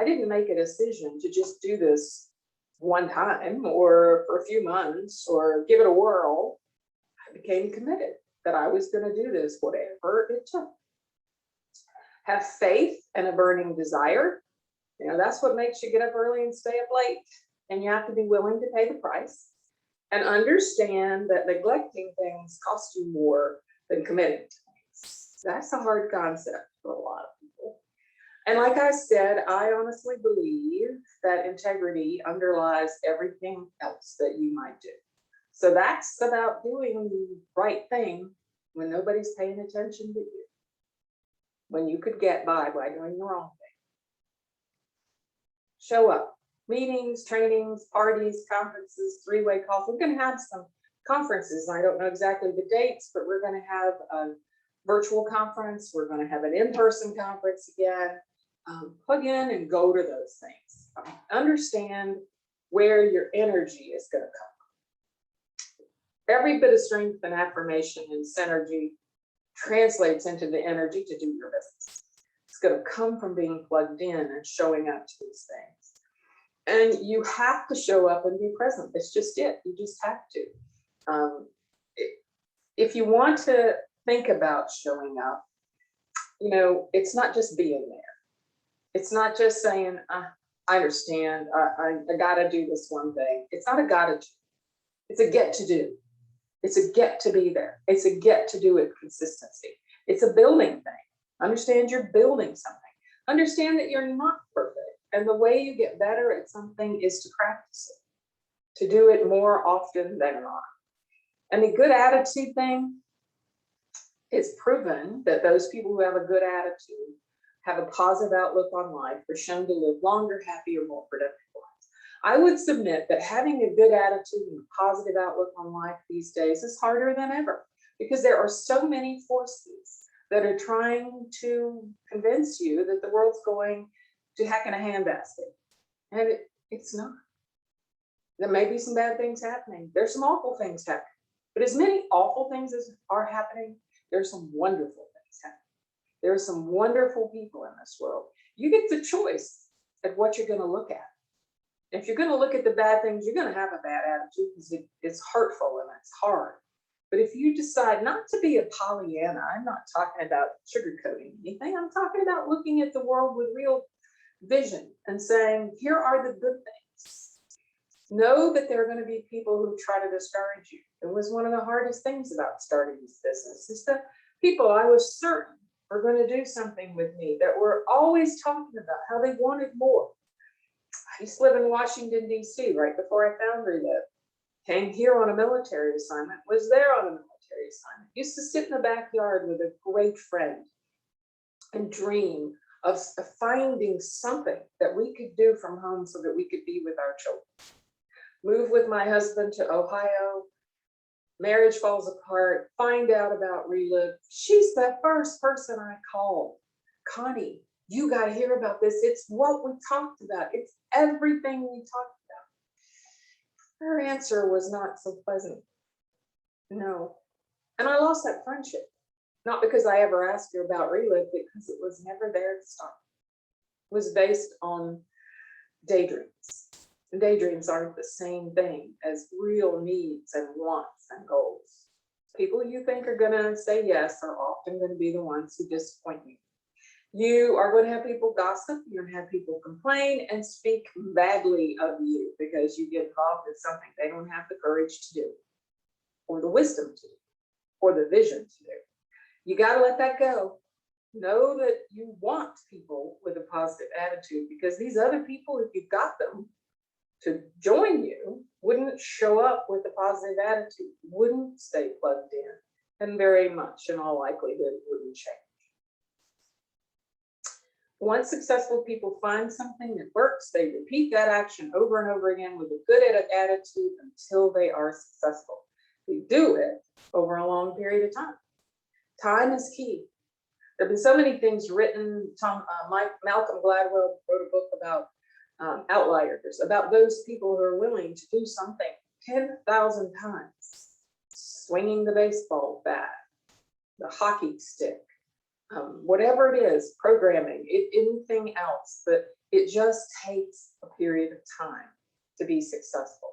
didn't make a decision to just do this one time or for a few months or give it a whirl. I became committed that I was going to do this, whatever it took. Have faith and a burning desire. That's what makes you get up early and stay up late. And you have to be willing to pay the price and understand that neglecting things costs you more than committing to things. That's a hard concept for a lot of people. And like I said, I honestly believe that integrity underlies everything else that you might do. So that's about doing the right thing when nobody's paying attention to you, when you could get by doing the wrong thing. Show up. Meetings, trainings, parties, conferences, three-way calls. We're going to have some conferences. I don't know exactly the dates, but we're going to have a virtual conference. We're going to have an in-person conference again. Plug in and go to those things. Understand where your energy is going to come. Every bit of strength and affirmation and synergy translates into the energy to do your business. It's going to come from being plugged in and showing up to these things. And you have to show up and be present. It's just it. You just have to. If you want to think about showing up, it's not just being there. It's not just saying, I understand, I got to do this one thing. It's not a got to do. It's a get to do. It's a get to be there. It's a get to do it consistency. It's a building thing. Understand you're building something. Understand that you're not perfect And the way you get better at something is to practice it, to do it more often than not. And the good attitude thing, it's proven that those people who have a good attitude, have a positive outlook on life, are shown to live longer, happier, more productive lives. I would submit that having a good attitude and a positive outlook on life these days is harder than ever, because there are so many forces that are trying to convince you that the world's going to heck in a handbasket. And it's not. There may be some bad things happening. There's some awful things happening. But as many awful things as are happening, there's some wonderful things happening. There are some wonderful people in this world. You get the choice at what you're going to look at. If you're going to look at the bad things, you're going to have a bad attitude because it's hurtful and it's hard. But if you decide not to be a Pollyanna, I'm not talking about sugarcoating anything. I'm talking about looking at the world with real vision and saying, here are the good things. Know that there are going to be people who try to discourage you. It was one of the hardest things about starting this business, is that people I was certain were going to do something with me that were always talking about how they wanted more. I used to live in Washington, D.C. right before I found Relive. Came here on a military assignment, was there on a military assignment. Used to sit in the backyard with a great friend and dream of finding something that we could do from home so that we could be with our children. Move with my husband to Ohio, marriage falls apart, find out about Relive. She's the first person I called. Connie, you got to hear about this. It's what we talked about. It's everything we talked about. Her answer was not so pleasant. No. And I lost that friendship. Not because I ever asked her about Relive, but because it was never there to start. It was based on daydreams. And daydreams aren't the same thing as real needs and wants and goals. People you think are going to say yes are often going to be the ones who disappoint you. You are going to have people gossip, you're going to have people complain and speak badly of you because you get involved in something they don't have the courage to do, or the wisdom to do, or the vision to do. You got to let that go. Know that you want people with a positive attitude, because these other people, if you've got them to join you, wouldn't show up with a positive attitude, wouldn't stay plugged in, and very much in all likelihood wouldn't change. Once successful people find something that works, they repeat that action over and over again with a good attitude until they are successful. They do it over a long period of time. Time is key. There have been so many things written. Malcolm Gladwell wrote a book about outliers, about those people who are willing to do something 10,000 times, swinging the baseball bat, the hockey stick, whatever it is, programming, anything else, but it just takes a period of time to be successful.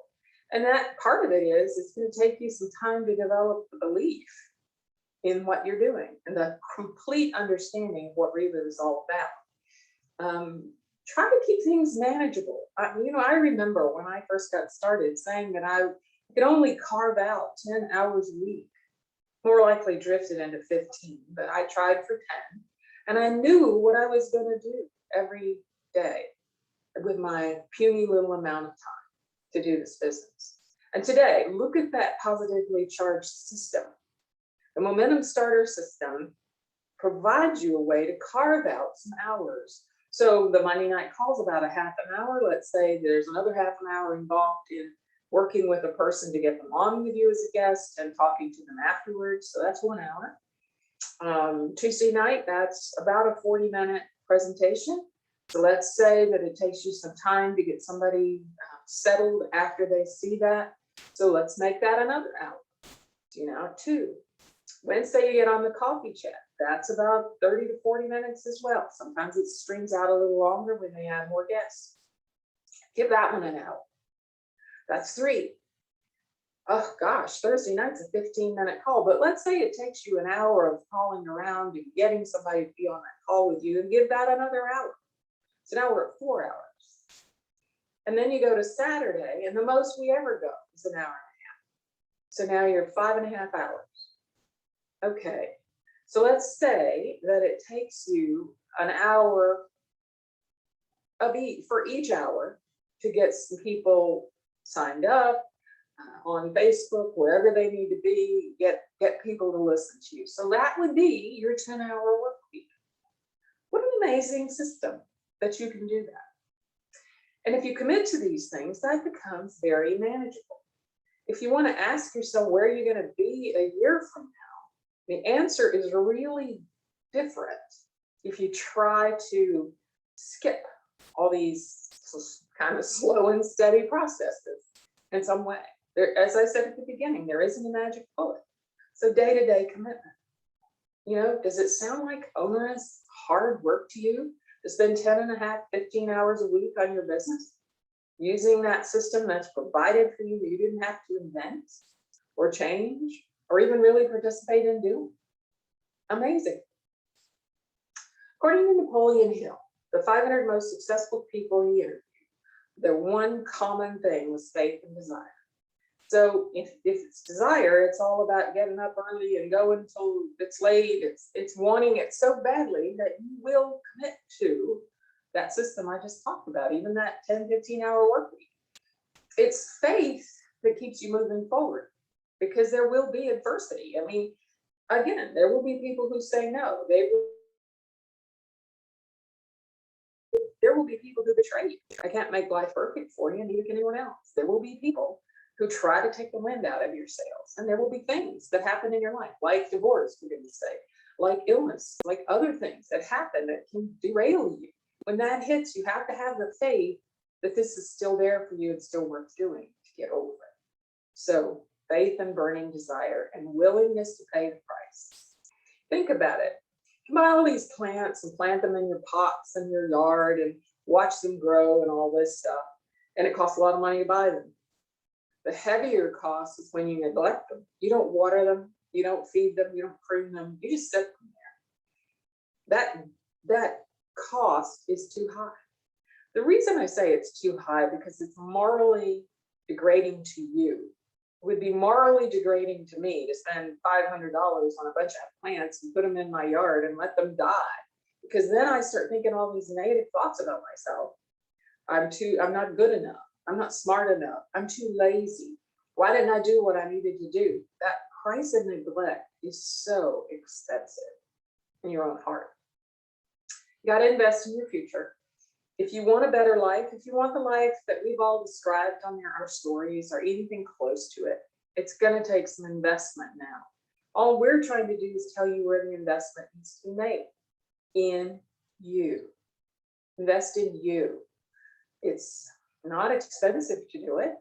And that part of it is, it's going to take you some time to develop the belief in what you're doing and the complete understanding of what Relive is all about. Try to keep things manageable. I remember when I first got started saying that I could only carve out 10 hours a week. More likely drifted into 15, but I tried for 10. And I knew what I was going to do every day with my puny little amount of time to do this business. And today, look at that positively charged system. The momentum starter system provides you a way to carve out some hours. So the Monday night call is about a half an hour. Let's say there's another half an hour involved in working with a person to get them on with you as a guest and talking to them afterwards. So that's 1 hour. Tuesday night, that's about a 40-minute presentation. So let's say that it takes you some time to get somebody settled after they see that. So let's make that another hour. 2. Wednesday, you get on the coffee chat. That's about 30 to 40 minutes as well. Sometimes it strings out a little longer when they add more guests. Give that one an hour. That's 3. Oh gosh, Thursday night's a 15-minute call, but let's say it takes you an hour of calling around and getting somebody to be on that call with you, and give that another hour. So now we're at 4 hours. And then you go to Saturday, and the most we ever go is an hour and a half. So now you're 5.5 hours. Okay, so let's say that it takes you an hour for each hour to get some people signed up on Facebook, wherever they need to be, get people to listen to you. So that would be your 10-hour work week. What an amazing system that you can do that. And if you commit to these things, that becomes very manageable. If you want to ask yourself where you're going to be a year from now, the answer is really different if you try to skip all these kind of slow and steady processes in some way. There, as I said at the beginning, there isn't a magic bullet. So day-to-day commitment. You know, does it sound like onerous, hard work to you to spend 10 and a half, 15 hours a week on your business? Using that system that's provided for you that you didn't have to invent or change or even really participate in doing. Amazing. According to Napoleon Hill, the 500 most successful people he interviewed, their one common thing was faith and desire. So if it's desire, it's all about getting up early and going until it's late. It's wanting it so badly that you will commit to that system I just talked about, even that 10, 15-hour work week. It's faith that keeps you moving forward because there will be adversity. I mean, again, there will be people who say no. There will be people who betray you. I can't make life perfect for you, and neither can anyone else. There will be people who try to take the wind out of your sails. And there will be things that happen in your life, like divorce, for goodness sake, like illness, like other things that happen that can derail you. When that hits, you have to have the faith that this is still there for you and still worth doing to get over it. So faith and burning desire and willingness to pay the price. Think about it. You buy all these plants and plant them in your pots in your yard and watch them grow and all this stuff. And it costs a lot of money to buy them. The heavier cost is when you neglect them. You don't water them, you don't feed them, you don't prune them, you just set them there. That cost is too high. The reason I say it's too high because it's morally degrading to you. It would be morally degrading to me to spend $500 on a bunch of plants and put them in my yard and let them die. Because then I start thinking all these negative thoughts about myself. I'm not good enough. I'm not smart enough. I'm too lazy. Why didn't I do what I needed to do? That price of neglect is so expensive in your own heart. You got to invest in your future. If you want a better life, if you want the life that we've all described on our stories or anything close to it, it's going to take some investment now. All we're trying to do is tell you where the investment needs to be made. In you. Invest in you. It's not expensive to do it.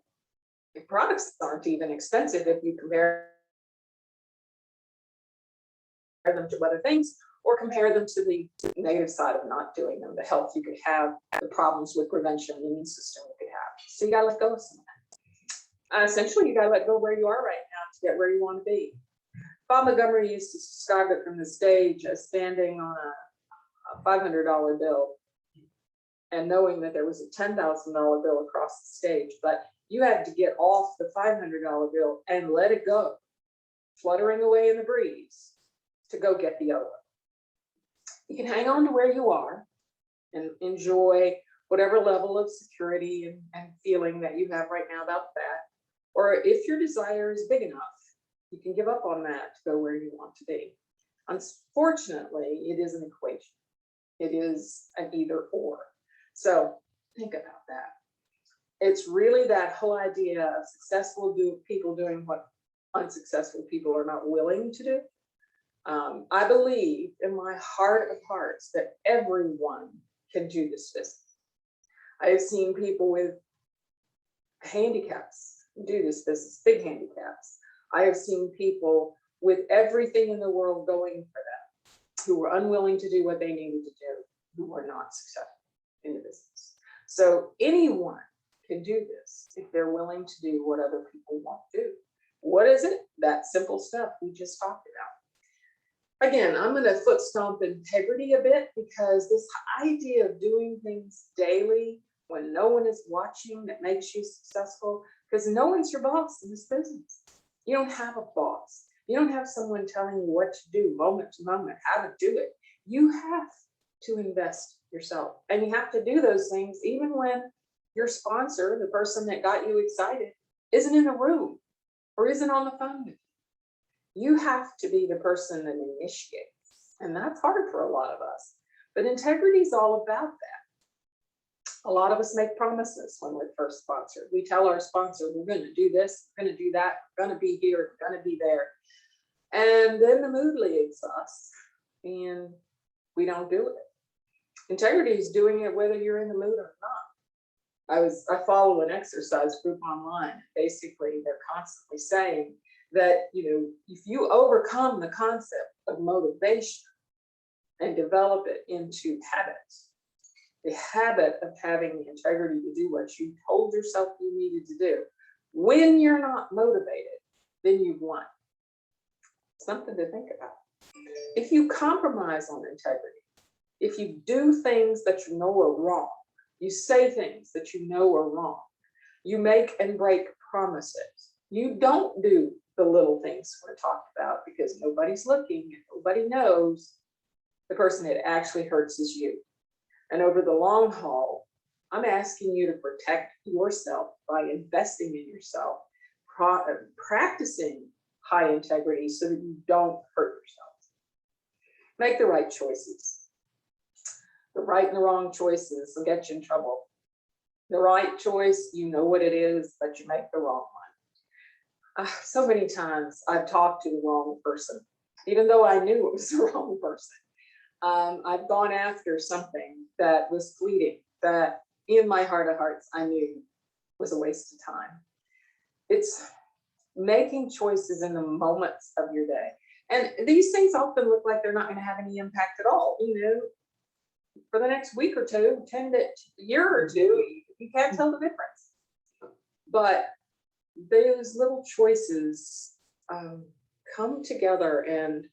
The products aren't even expensive if you compare them to other things or compare them to the negative side of not doing them, the health you could have, the problems with prevention, the immune system you could have. So you got to let go of some of that. Essentially, you got to let go of where you are right now to get where you want to be. Bob Montgomery used to describe it from the stage as standing on a $500 bill and knowing that there was a $10,000 bill across the stage, but you had to get off the $500 bill and let it go, fluttering away in the breeze to go get the other one. You can hang on to where you are and enjoy whatever level of security and feeling that you have right now about that. Or if your desire is big enough, you can give up on that to go where you want to be. Unfortunately, it is an equation. It is an either or. So think about that. It's really that whole idea of successful people doing what unsuccessful people are not willing to do. I believe in my heart of hearts that everyone can do this business. I have seen people with handicaps do this business, big handicaps. I have seen people with everything in the world going for them who were unwilling to do what they needed to do, who were not successful in the business. So anyone can do this if they're willing to do what other people won't do. What is it? That simple stuff we just talked about. Again, I'm going to foot stomp integrity a bit because this idea of doing things daily when no one is watching that makes you successful, because no one's your boss in this business. You don't have a boss. You don't have someone telling you what to do moment to moment, how to do it. You have to invest yourself. And you have to do those things even when your sponsor, the person that got you excited, isn't in the room or isn't on the phone with you. You have to be the person that initiates. And that's hard for a lot of us. But integrity is all about that. A lot of us make promises when we're first sponsored. We tell our sponsor, we're going to do this, we're going to do that, we're going to be here, we're going to be there. And then the mood leaves us and we don't do it. Integrity is doing it whether you're in the mood or not. I follow an exercise group online. Basically, they're constantly saying that, if you overcome the concept of motivation and develop it into habits, the habit of having the integrity to do what you told yourself you needed to do, when you're not motivated, then you've won. Something to think about. If you compromise on integrity, if you do things that you know are wrong, you say things that you know are wrong, you make and break promises, you don't do the little things we're talking about because nobody's looking and nobody knows, the person it actually hurts is you. And over the long haul, I'm asking you to protect yourself by investing in yourself, practicing high integrity so that you don't hurt yourself. Make the right choices. The right and the wrong choices will get you in trouble. The right choice, you know what it is, but you make the wrong one. So many times I've talked to the wrong person, even though I knew it was the wrong person. I've gone after something that was fleeting, that in my heart of hearts, I knew was a waste of time. It's making choices in the moments of your day. And these things often look like they're not going to have any impact at all. For the next week or two, a year or two, you can't tell the difference. But those little choices come together, and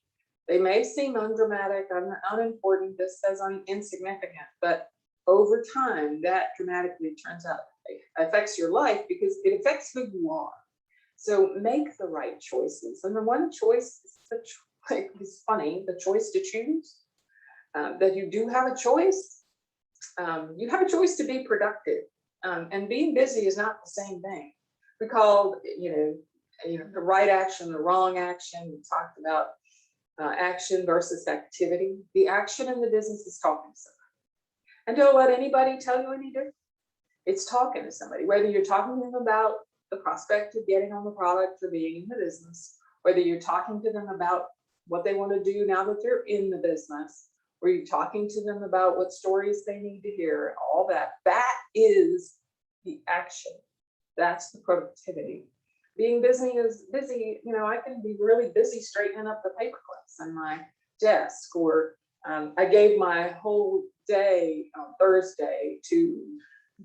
they may seem undramatic, unimportant, this says insignificant, but over time, that dramatically turns out affects your life because it affects who you are. So make the right choices. And the one choice is funny, the choice to choose, that you do have a choice. You have a choice to be productive. And being busy is not the same thing. We called, the right action, the wrong action. We talked about action versus activity. The action in the business is talking to somebody. And don't let anybody tell you any different. It's talking to somebody, whether you're talking to them about the prospect of getting on the product or being in the business, whether you're talking to them about what they want to do now that they're in the business, or you're talking to them about what stories they need to hear, all that. That is the action. That's the productivity. Being busy is busy. I can be really busy straightening up the paper clips on my desk, or I gave my whole day on Thursday to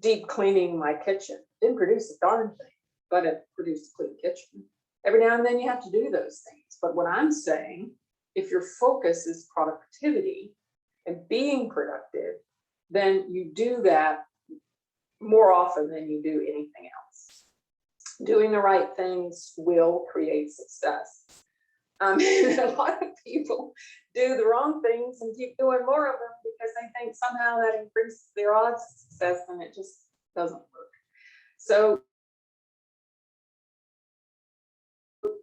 deep cleaning my kitchen. Didn't produce a darn thing, but it produced a clean kitchen. Every now and then you have to do those things. But what I'm saying, if your focus is productivity and being productive, then you do that more often than you do anything else. Doing the right things will create success. A lot of people do the wrong things and keep doing more of them because they think somehow that increases their odds of success, and it just doesn't work. So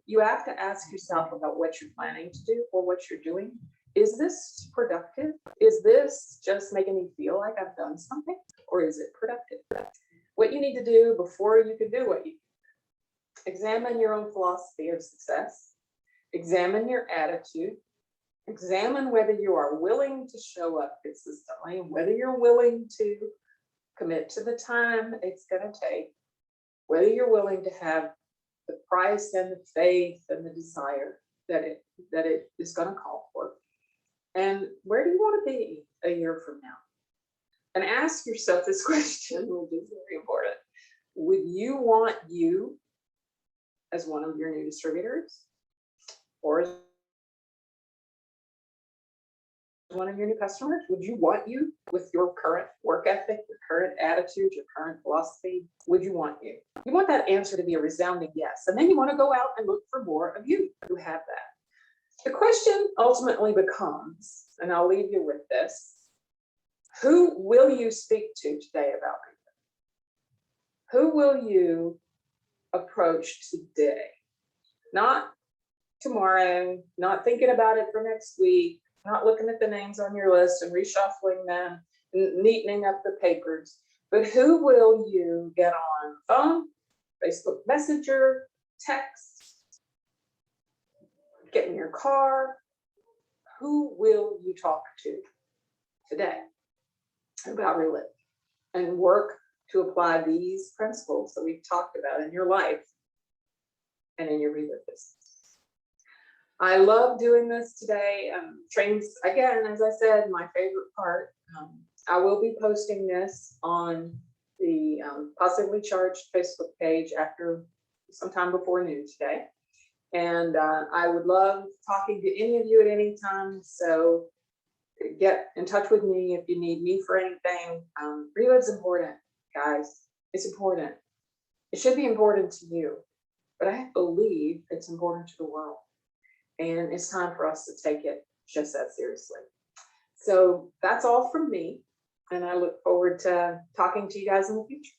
you have to ask yourself about what you're planning to do or what you're doing. Is this productive? Is this just making me feel like I've done something, or is it productive? What you need to do before you can do what you do. Examine your own philosophy of success. Examine your attitude. Examine whether you are willing to show up consistently, whether you're willing to commit to the time it's going to take, whether you're willing to have the price and the faith and the desire that it is going to call for. And where do you want to be a year from now? And ask yourself this question, which is very important. Would you want you as one of your new distributors, or as one of your new customers? Would you want you with your current work ethic, your current attitude, your current philosophy? Would you want you? You want that answer to be a resounding yes. And then you want to go out and look for more of you who have that. The question ultimately becomes, and I'll leave you with this, Who will you speak to today about Reliving? Who will you approach today? Not tomorrow, not thinking about it for next week, not looking at the names on your list and reshuffling them and neatening up the papers, but who will you get on phone, Facebook Messenger, text, get in your car? Who will you talk to today about Reliving and work to apply these principles that we've talked about in your life and in your Relive business? I love doing this today. Trainings, again, as I said, my favorite part. I will be posting this on the Positively Charged Facebook page after sometime before noon today. And I would love talking to any of you at any time. So get in touch with me if you need me for anything. Relive's important, guys. It's important. It should be important to you, but I believe it's important to the world. And it's time for us to take it just that seriously. So that's all from me. And I look forward to talking to you guys in the future.